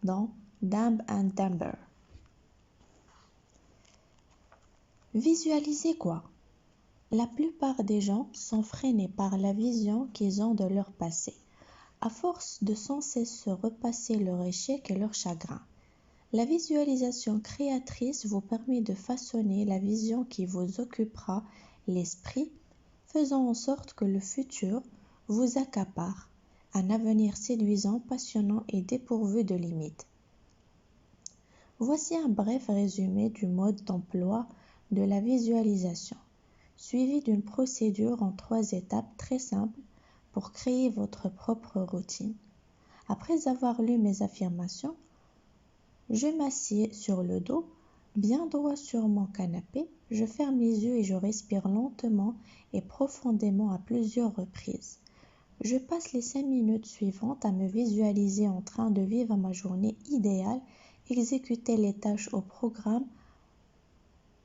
dans Dumb and Dumber. Visualiser quoi? La plupart des gens sont freinés par la vision qu'ils ont de leur passé, à force de sans cesse se repasser leur échec et leur chagrin. La visualisation créatrice vous permet de façonner la vision qui vous occupera l'esprit, faisant en sorte que le futur vous accapare, un avenir séduisant, passionnant et dépourvu de limites. Voici un bref résumé du mode d'emploi de la visualisation, suivi d'une procédure en 3 étapes très simples pour créer votre propre routine. Après avoir lu mes affirmations, je m'assieds sur le dos, bien droit sur mon canapé, je ferme les yeux et je respire lentement et profondément à plusieurs reprises. Je passe les 5 minutes suivantes à me visualiser en train de vivre ma journée idéale, exécuter les tâches au programme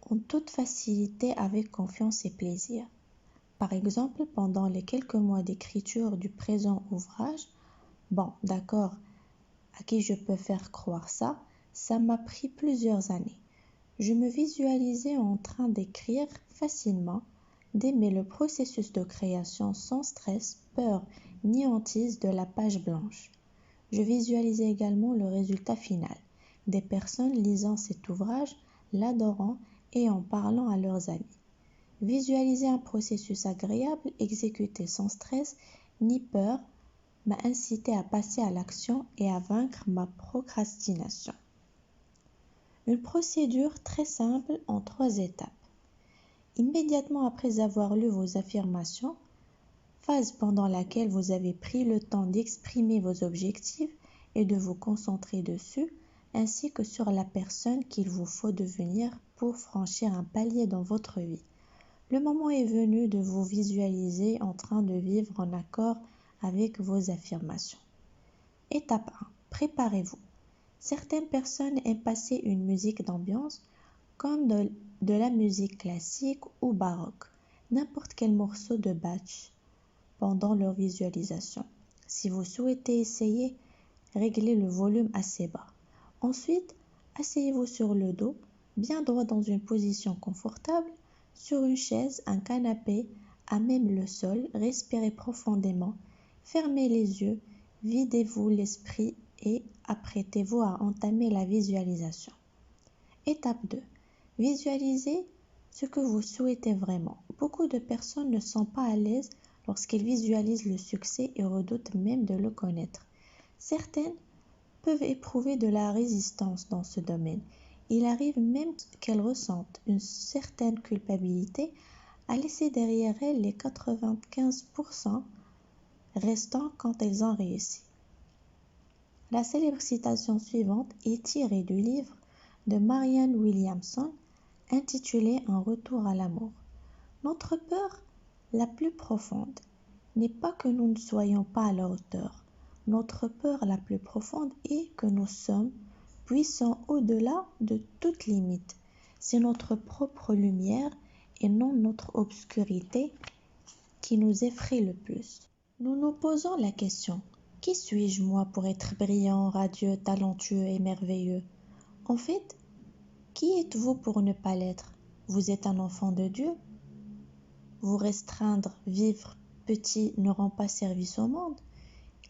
en toute facilité avec confiance et plaisir. Par exemple, pendant les quelques mois d'écriture du présent ouvrage, Bon, d'accord, à qui je peux faire croire ça? Ça m'a pris plusieurs années. Je me visualisais en train d'écrire facilement, d'aimer le processus de création sans stress, peur ni hantise de la page blanche. Je visualisais également le résultat final, des personnes lisant cet ouvrage, l'adorant et en parlant à leurs amis. Visualiser un processus agréable, exécuté sans stress ni peur, m'a incité à passer à l'action et à vaincre ma procrastination. Une procédure très simple en 3 étapes. Immédiatement après avoir lu vos affirmations, phase pendant laquelle vous avez pris le temps d'exprimer vos objectifs et de vous concentrer dessus, ainsi que sur la personne qu'il vous faut devenir pour franchir un palier dans votre vie. Le moment est venu de vous visualiser en train de vivre en accord avec vos affirmations. Étape 1. Préparez-vous. Certaines personnes aiment passer une musique d'ambiance comme de la musique classique ou baroque, n'importe quel morceau de Bach pendant leur visualisation. Si vous souhaitez essayer, réglez le volume assez bas. Ensuite, asseyez-vous sur le dos, bien droit dans une position confortable, sur une chaise, un canapé, à même le sol, respirez profondément, fermez les yeux, videz-vous l'esprit et apprêtez-vous à entamer la visualisation. Étape 2. Visualisez ce que vous souhaitez vraiment. Beaucoup de personnes ne sont pas à l'aise lorsqu'elles visualisent le succès et redoutent même de le connaître. Certaines peuvent éprouver de la résistance dans ce domaine. Il arrive même qu'elles ressentent une certaine culpabilité à laisser derrière elles les 95% restants quand elles ont réussi. La célèbre citation suivante est tirée du livre de Marianne Williamson intitulé Un retour à l'amour. Notre peur la plus profonde n'est pas que nous ne soyons pas à la hauteur. Notre peur la plus profonde est que nous sommes puissants au-delà de toute limite. C'est notre propre lumière et non notre obscurité qui nous effraie le plus. Nous nous posons la question, qui suis-je moi pour être brillant, radieux, talentueux et merveilleux? En fait, qui êtes-vous pour ne pas l'être? Vous êtes un enfant de Dieu? Vous restreindre, vivre petit ne rend pas service au monde.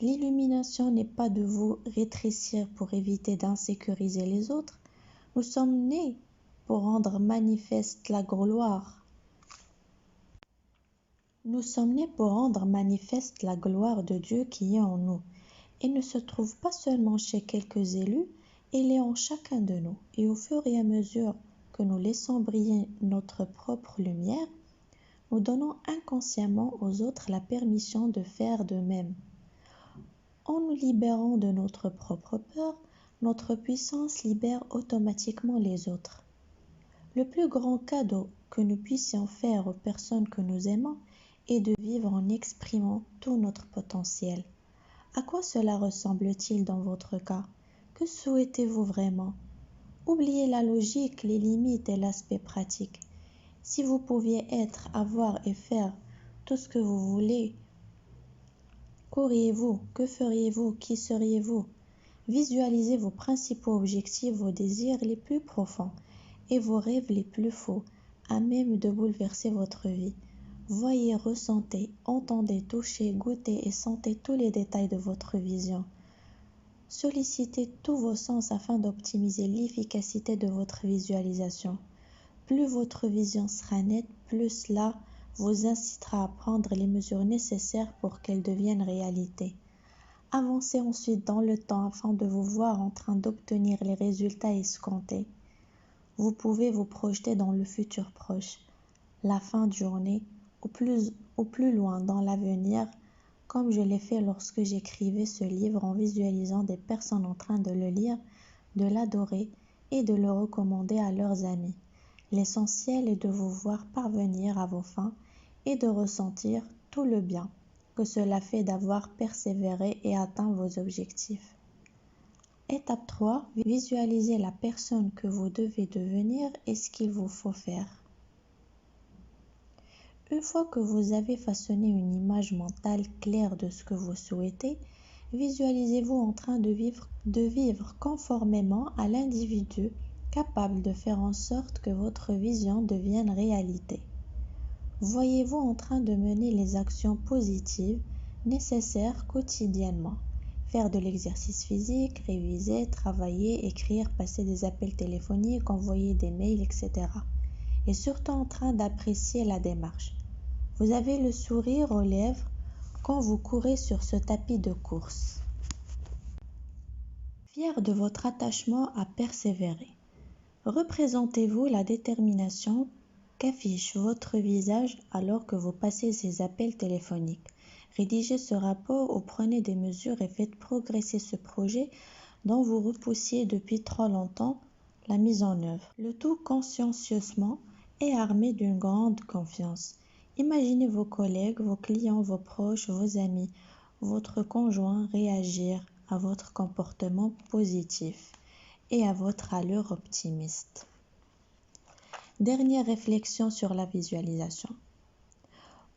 L'illumination n'est pas de vous rétrécir pour éviter d'insécuriser les autres. Nous sommes nés pour rendre manifeste la gloire. Nous sommes nés pour rendre manifeste la gloire de Dieu qui est en nous et ne se trouve pas seulement chez quelques élus, elle est en chacun de nous. Et au fur et à mesure que nous laissons briller notre propre lumière, nous donnons inconsciemment aux autres la permission de faire de même. En nous libérant de notre propre peur, notre puissance libère automatiquement les autres. Le plus grand cadeau que nous puissions faire aux personnes que nous aimons est de vivre en exprimant tout notre potentiel. À quoi cela ressemble-t-il dans votre cas? Que souhaitez-vous vraiment? Oubliez la logique, les limites et l'aspect pratique. Si vous pouviez être, avoir et faire tout ce que vous voulez, qu'auriez-vous? Que feriez-vous? Qui seriez-vous? Visualisez vos principaux objectifs, vos désirs les plus profonds et vos rêves les plus faux, à même de bouleverser votre vie. Voyez, ressentez, entendez, touchez, goûtez et sentez tous les détails de votre vision. Sollicitez tous vos sens afin d'optimiser l'efficacité de votre visualisation. Plus votre vision sera nette, plus cela vous incitera à prendre les mesures nécessaires pour qu'elle devienne réalité. Avancez ensuite dans le temps afin de vous voir en train d'obtenir les résultats escomptés. Vous pouvez vous projeter dans le futur proche, la fin de journée, au plus loin dans l'avenir, comme je l'ai fait lorsque j'écrivais ce livre en visualisant des personnes en train de le lire, de l'adorer et de le recommander à leurs amis. L'essentiel est de vous voir parvenir à vos fins et de ressentir tout le bien que cela fait d'avoir persévéré et atteint vos objectifs. Étape 3. Visualisez la personne que vous devez devenir et ce qu'il vous faut faire. Une fois que vous avez façonné une image mentale claire de ce que vous souhaitez, Visualisez-vous en train de vivre conformément à l'individu capable de faire en sorte que votre vision devienne réalité. Voyez-vous en train de mener les actions positives nécessaires quotidiennement. Faire de l'exercice physique, réviser, travailler, écrire, passer des appels téléphoniques, envoyer des mails, etc. Et surtout en train d'apprécier la démarche. Vous avez le sourire aux lèvres quand vous courez sur ce tapis de course. Fier de votre attachement à persévérer. Représentez-vous la détermination qu'affiche votre visage alors que vous passez ces appels téléphoniques. Rédigez ce rapport ou prenez des mesures et faites progresser ce projet dont vous repoussiez depuis trop longtemps la mise en œuvre. Le tout consciencieusement et armé d'une grande confiance. Imaginez vos collègues, vos clients, vos proches, vos amis, votre conjoint réagir à votre comportement positif et à votre allure optimiste. Dernière réflexion sur la visualisation.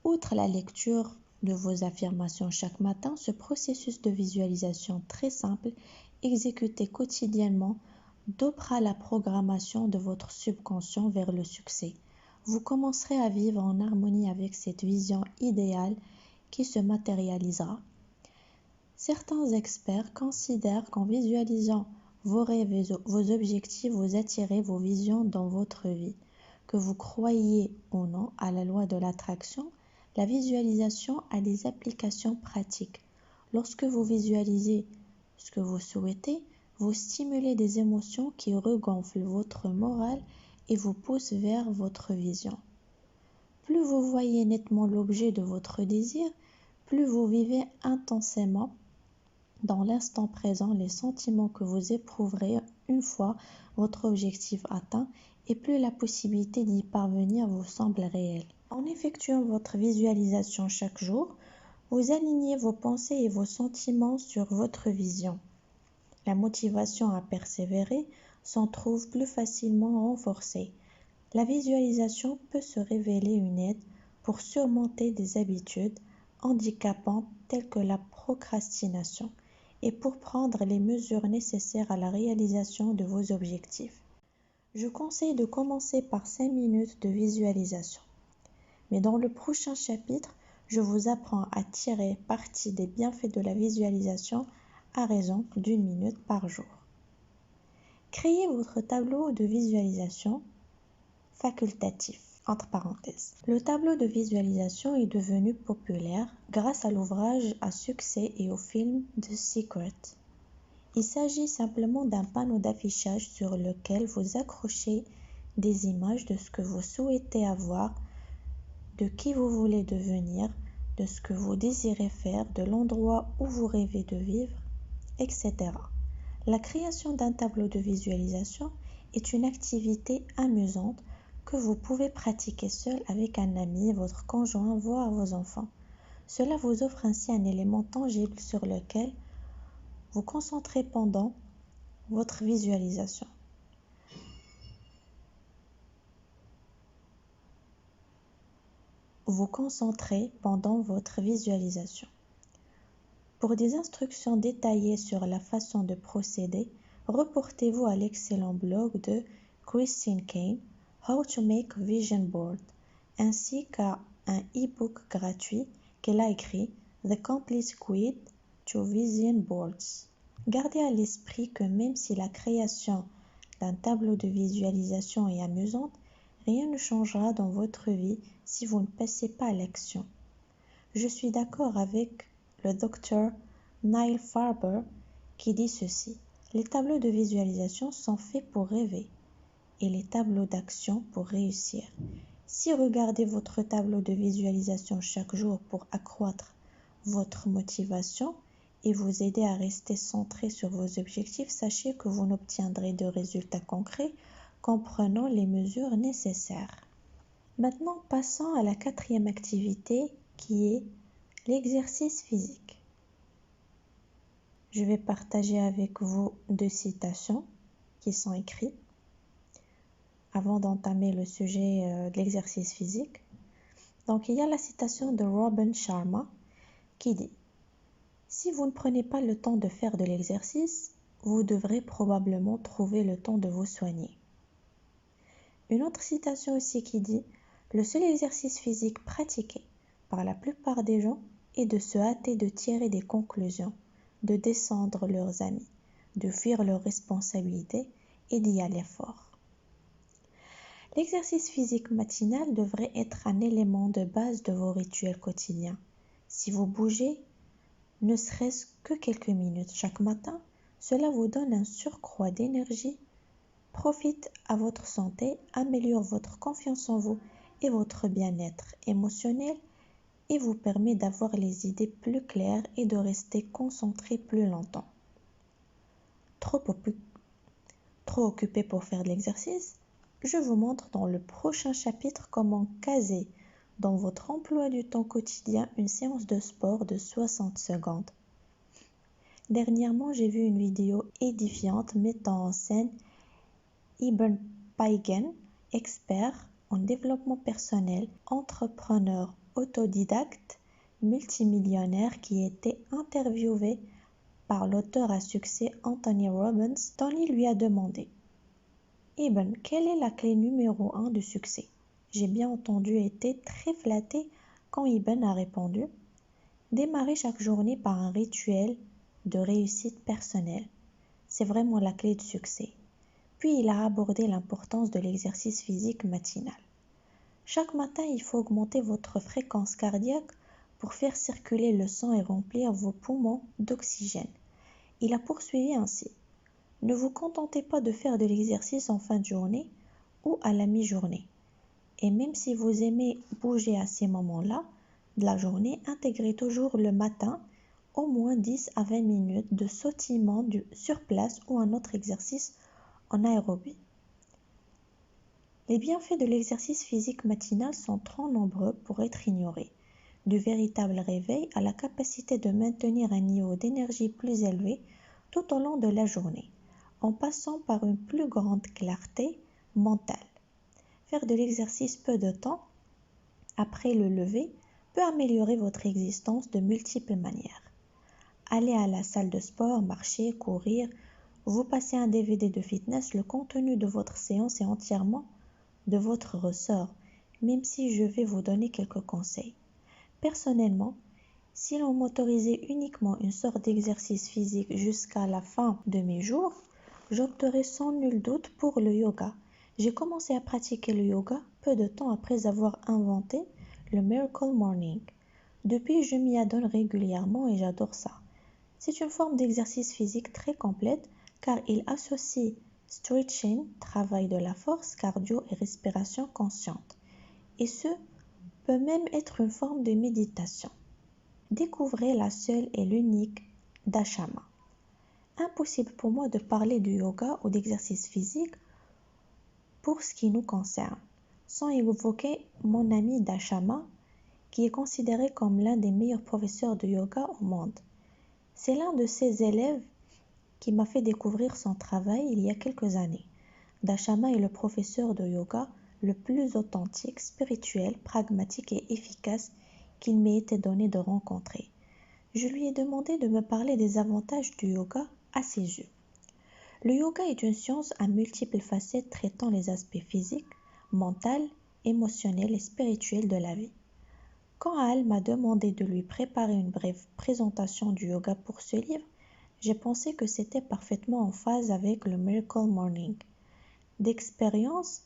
Outre la lecture de vos affirmations chaque matin, ce processus de visualisation très simple, exécuté quotidiennement, dopera la programmation de votre subconscient vers le succès. Vous commencerez à vivre en harmonie avec cette vision idéale qui se matérialisera. Certains experts considèrent qu'en visualisant vos rêves et vos objectifs, vous attirez vos visions dans votre vie. Que vous croyiez ou non à la loi de l'attraction, la visualisation a des applications pratiques. Lorsque vous visualisez ce que vous souhaitez, vous stimulez des émotions qui regonflent votre morale et vous poussent vers votre vision. Plus vous voyez nettement l'objet de votre désir, plus vous vivez intensément dans l'instant présent les sentiments que vous éprouverez une fois votre objectif atteint et plus la possibilité d'y parvenir vous semble réelle. En effectuant votre visualisation chaque jour, vous alignez vos pensées et vos sentiments sur votre vision. La motivation à persévérer s'en trouve plus facilement renforcée. La visualisation peut se révéler une aide pour surmonter des habitudes handicapantes telles que la procrastination et pour prendre les mesures nécessaires à la réalisation de vos objectifs. Je conseille de commencer par 5 minutes de visualisation. Mais dans le prochain chapitre, je vous apprends à tirer parti des bienfaits de la visualisation à raison d'1 minute par jour. Créez votre tableau de visualisation facultatif. Entre parenthèses. Le tableau de visualisation est devenu populaire grâce à l'ouvrage à succès et au film The Secret. Il s'agit simplement d'un panneau d'affichage sur lequel vous accrochez des images de ce que vous souhaitez avoir, de qui vous voulez devenir, de ce que vous désirez faire, de l'endroit où vous rêvez de vivre, etc. La création d'un tableau de visualisation est une activité amusante que vous pouvez pratiquer seul avec un ami, votre conjoint, voire vos enfants. Cela vous offre ainsi un élément tangible sur lequel vous concentrez pendant votre visualisation. Pour des instructions détaillées sur la façon de procéder, reportez-vous à l'excellent blog de Christine Kane, How to Make a Vision Board, ainsi qu'à un e-book gratuit qu'elle a écrit, The Complete Guide to Vision Boards. Gardez à l'esprit que même si la création d'un tableau de visualisation est amusante, rien ne changera dans votre vie si vous ne passez pas à l'action. Je suis d'accord avec le docteur Neil Farber qui dit ceci: les tableaux de visualisation sont faits pour rêver et les tableaux d'action pour réussir. Si regardez votre tableau de visualisation chaque jour pour accroître votre motivation et vous aider à rester centré sur vos objectifs, sachez que vous n'obtiendrez de résultats concrets qu'en prenant les mesures nécessaires. Maintenant, passons à la 4e activité qui est l'exercice physique. Je vais partager avec vous 2 citations qui sont écrites avant d'entamer le sujet de l'exercice physique. Donc, il y a la citation de Robin Sharma qui dit Si vous ne prenez pas le temps de faire de l'exercice, vous devrez probablement trouver le temps de vous soigner. Une autre citation aussi qui dit « Le seul exercice physique pratiqué par la plupart des gens est de se hâter de tirer des conclusions, de descendre leurs amis, de fuir leurs responsabilités et d'y aller fort. » L'exercice physique matinal devrait être un élément de base de vos rituels quotidiens. Si vous bougez, ne serait-ce que quelques minutes chaque matin, cela vous donne un surcroît d'énergie, profite à votre santé, améliore votre confiance en vous et votre bien-être émotionnel et vous permet d'avoir les idées plus claires et de rester concentré plus longtemps. Trop occupé pour faire de l'exercice? Je vous montre dans le prochain chapitre comment caser dans votre emploi du temps quotidien une séance de sport de 60 secondes. Dernièrement, j'ai vu une vidéo édifiante mettant en scène Ibn Paygen, expert en développement personnel, entrepreneur autodidacte, multimillionnaire qui était interviewé par l'auteur à succès Anthony Robbins. Tony lui a demandé Ibn, quelle est la clé numéro 1 du succès? J'ai bien entendu été très flatté quand Ibn a répondu démarrer chaque journée par un rituel de réussite personnelle. C'est vraiment la clé du succès. Puis il a abordé l'importance de l'exercice physique matinal. Chaque matin, il faut augmenter votre fréquence cardiaque pour faire circuler le sang et remplir vos poumons d'oxygène. Il a poursuivi ainsi. Ne vous contentez pas de faire de l'exercice en fin de journée ou à la mi-journée. Et même si vous aimez bouger à ces moments-là de la journée, intégrez toujours le matin au moins 10 à 20 minutes de sautillement sur place ou un autre exercice en aérobie. Les bienfaits de l'exercice physique matinal sont trop nombreux pour être ignorés. Du véritable réveil à la capacité de maintenir un niveau d'énergie plus élevé tout au long de la journée, en passant par une plus grande clarté mentale. Faire de l'exercice peu de temps après le lever peut améliorer votre existence de multiples manières. Aller à la salle de sport, marcher, courir, vous passez un DVD de fitness, le contenu de votre séance est entièrement de votre ressort, même si je vais vous donner quelques conseils. Personnellement, si l'on m'autorisait uniquement une sorte d'exercice physique jusqu'à la fin de mes jours, j'opterais sans nul doute pour le yoga. J'ai commencé à pratiquer le yoga peu de temps après avoir inventé le Miracle Morning. Depuis, je m'y adonne régulièrement et j'adore ça. C'est une forme d'exercice physique très complète car il associe stretching, travail de la force, cardio et respiration consciente. Et ce peut même être une forme de méditation. Découvrez la seule et l'unique Dashama. Impossible pour moi de parler du yoga ou d'exercice physique pour ce qui nous concerne, sans évoquer mon ami Dashama, qui est considéré comme l'un des meilleurs professeurs de yoga au monde. C'est l'un de ses élèves qui m'a fait découvrir son travail il y a quelques années. Dashama est le professeur de yoga le plus authentique, spirituel, pragmatique et efficace qu'il m'ait été donné de rencontrer. Je lui ai demandé de me parler des avantages du yoga à ses yeux. Le yoga est une science à multiples facettes traitant les aspects physiques, mentaux, émotionnels et spirituels de la vie. Quand Al m'a demandé de lui préparer une brève présentation du yoga pour ce livre, j'ai pensé que c'était parfaitement en phase avec le Miracle Morning. D'expérience,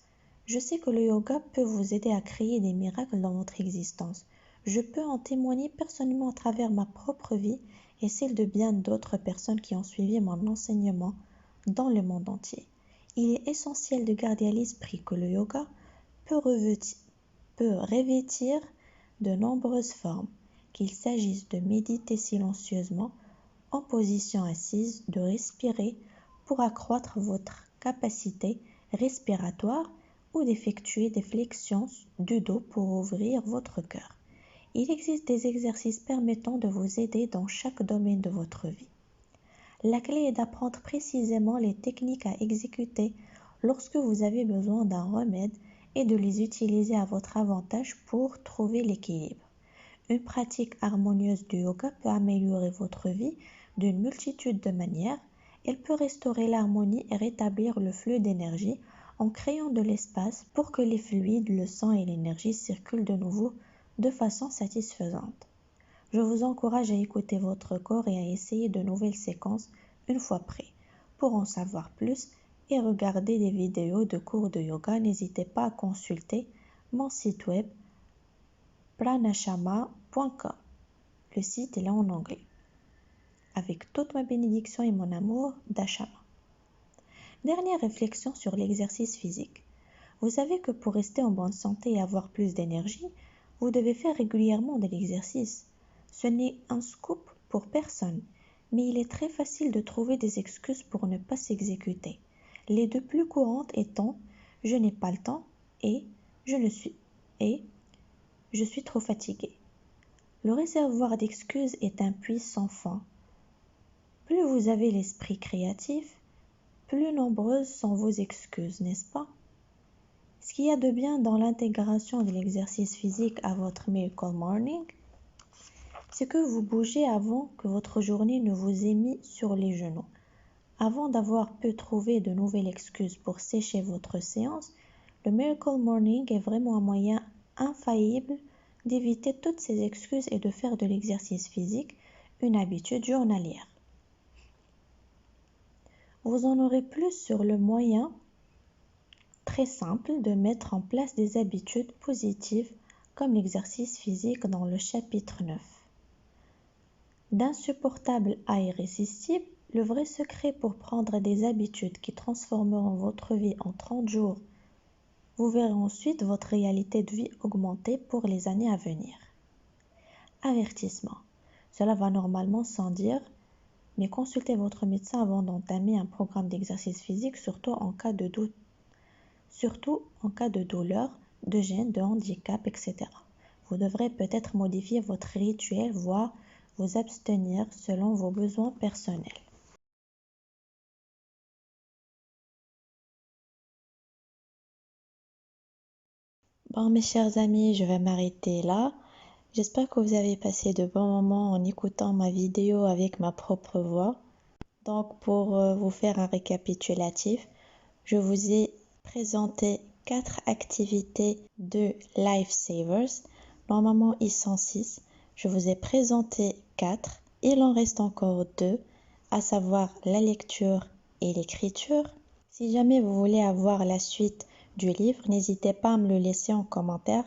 je sais que le yoga peut vous aider à créer des miracles dans votre existence. Je peux en témoigner personnellement à travers ma propre vie et celle de bien d'autres personnes qui ont suivi mon enseignement dans le monde entier. Il est essentiel de garder à l'esprit que le yoga peut revêtir de nombreuses formes, qu'il s'agisse de méditer silencieusement, en position assise, de respirer pour accroître votre capacité respiratoire ou d'effectuer des flexions du dos pour ouvrir votre cœur. Il existe des exercices permettant de vous aider dans chaque domaine de votre vie. La clé est d'apprendre précisément les techniques à exécuter lorsque vous avez besoin d'un remède et de les utiliser à votre avantage pour trouver l'équilibre. Une pratique harmonieuse du yoga peut améliorer votre vie d'une multitude de manières. Elle peut restaurer l'harmonie et rétablir le flux d'énergie en créant de l'espace pour que les fluides, le sang et l'énergie circulent de nouveau de façon satisfaisante. Je vous encourage à écouter votre corps et à essayer de nouvelles séquences une fois prêt. Pour en savoir plus et regarder des vidéos de cours de yoga, n'hésitez pas à consulter mon site web pranashama.com. Le site est là en anglais. Avec toute ma bénédiction et mon amour d'Ashama. Dernière réflexion sur l'exercice physique. Vous savez que pour rester en bonne santé et avoir plus d'énergie, vous devez faire régulièrement de l'exercice. Ce n'est un scoop pour personne, mais il est très facile de trouver des excuses pour ne pas s'exécuter. Les deux plus courantes étant « je n'ai pas le temps » et « je suis trop fatigué ». Le réservoir d'excuses est un puits sans fin. Plus vous avez l'esprit créatif, plus nombreuses sont vos excuses, n'est-ce pas? Ce qu'il y a de bien dans l'intégration de l'exercice physique à votre Miracle Morning, c'est que vous bougez avant que votre journée ne vous ait mis sur les genoux. Avant d'avoir pu trouver de nouvelles excuses pour sécher votre séance, le Miracle Morning est vraiment un moyen infaillible d'éviter toutes ces excuses et de faire de l'exercice physique une habitude journalière. Vous en aurez plus sur le moyen très simple de mettre en place des habitudes positives comme l'exercice physique dans le chapitre 9. D'insupportables à irrésistibles, le vrai secret pour prendre des habitudes qui transformeront votre vie en 30 jours. Vous verrez ensuite votre réalité de vie augmenter pour les années à venir. Avertissement. Cela va normalement sans dire, mais consultez votre médecin avant d'entamer un programme d'exercice physique, surtout en cas de douleur, de gêne, de handicap, etc. Vous devrez peut-être modifier votre rituel, voire vous abstenir selon vos besoins personnels. Bon, mes chers amis, je vais m'arrêter là. J'espère que vous avez passé de bons moments en écoutant ma vidéo avec ma propre voix. Donc, pour vous faire un récapitulatif, je vous ai présenté 4 activités de Lifesavers. Normalement, ils sont 6. Je vous ai présenté 4. Il en reste encore 2, à savoir la lecture et l'écriture. Si jamais vous voulez avoir la suite du livre, n'hésitez pas à me le laisser en commentaire.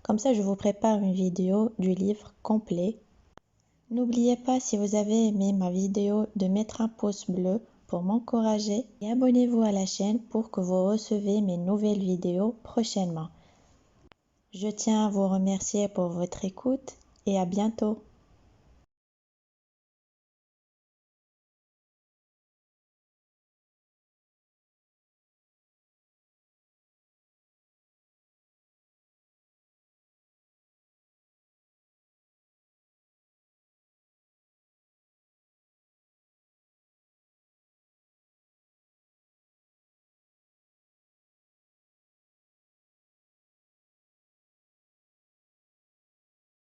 Comme ça, je vous prépare une vidéo du livre complet. N'oubliez pas, si vous avez aimé ma vidéo, de mettre un pouce bleu pour m'encourager et abonnez-vous à la chaîne pour que vous recevez mes nouvelles vidéos prochainement. Je tiens à vous remercier pour votre écoute et à bientôt.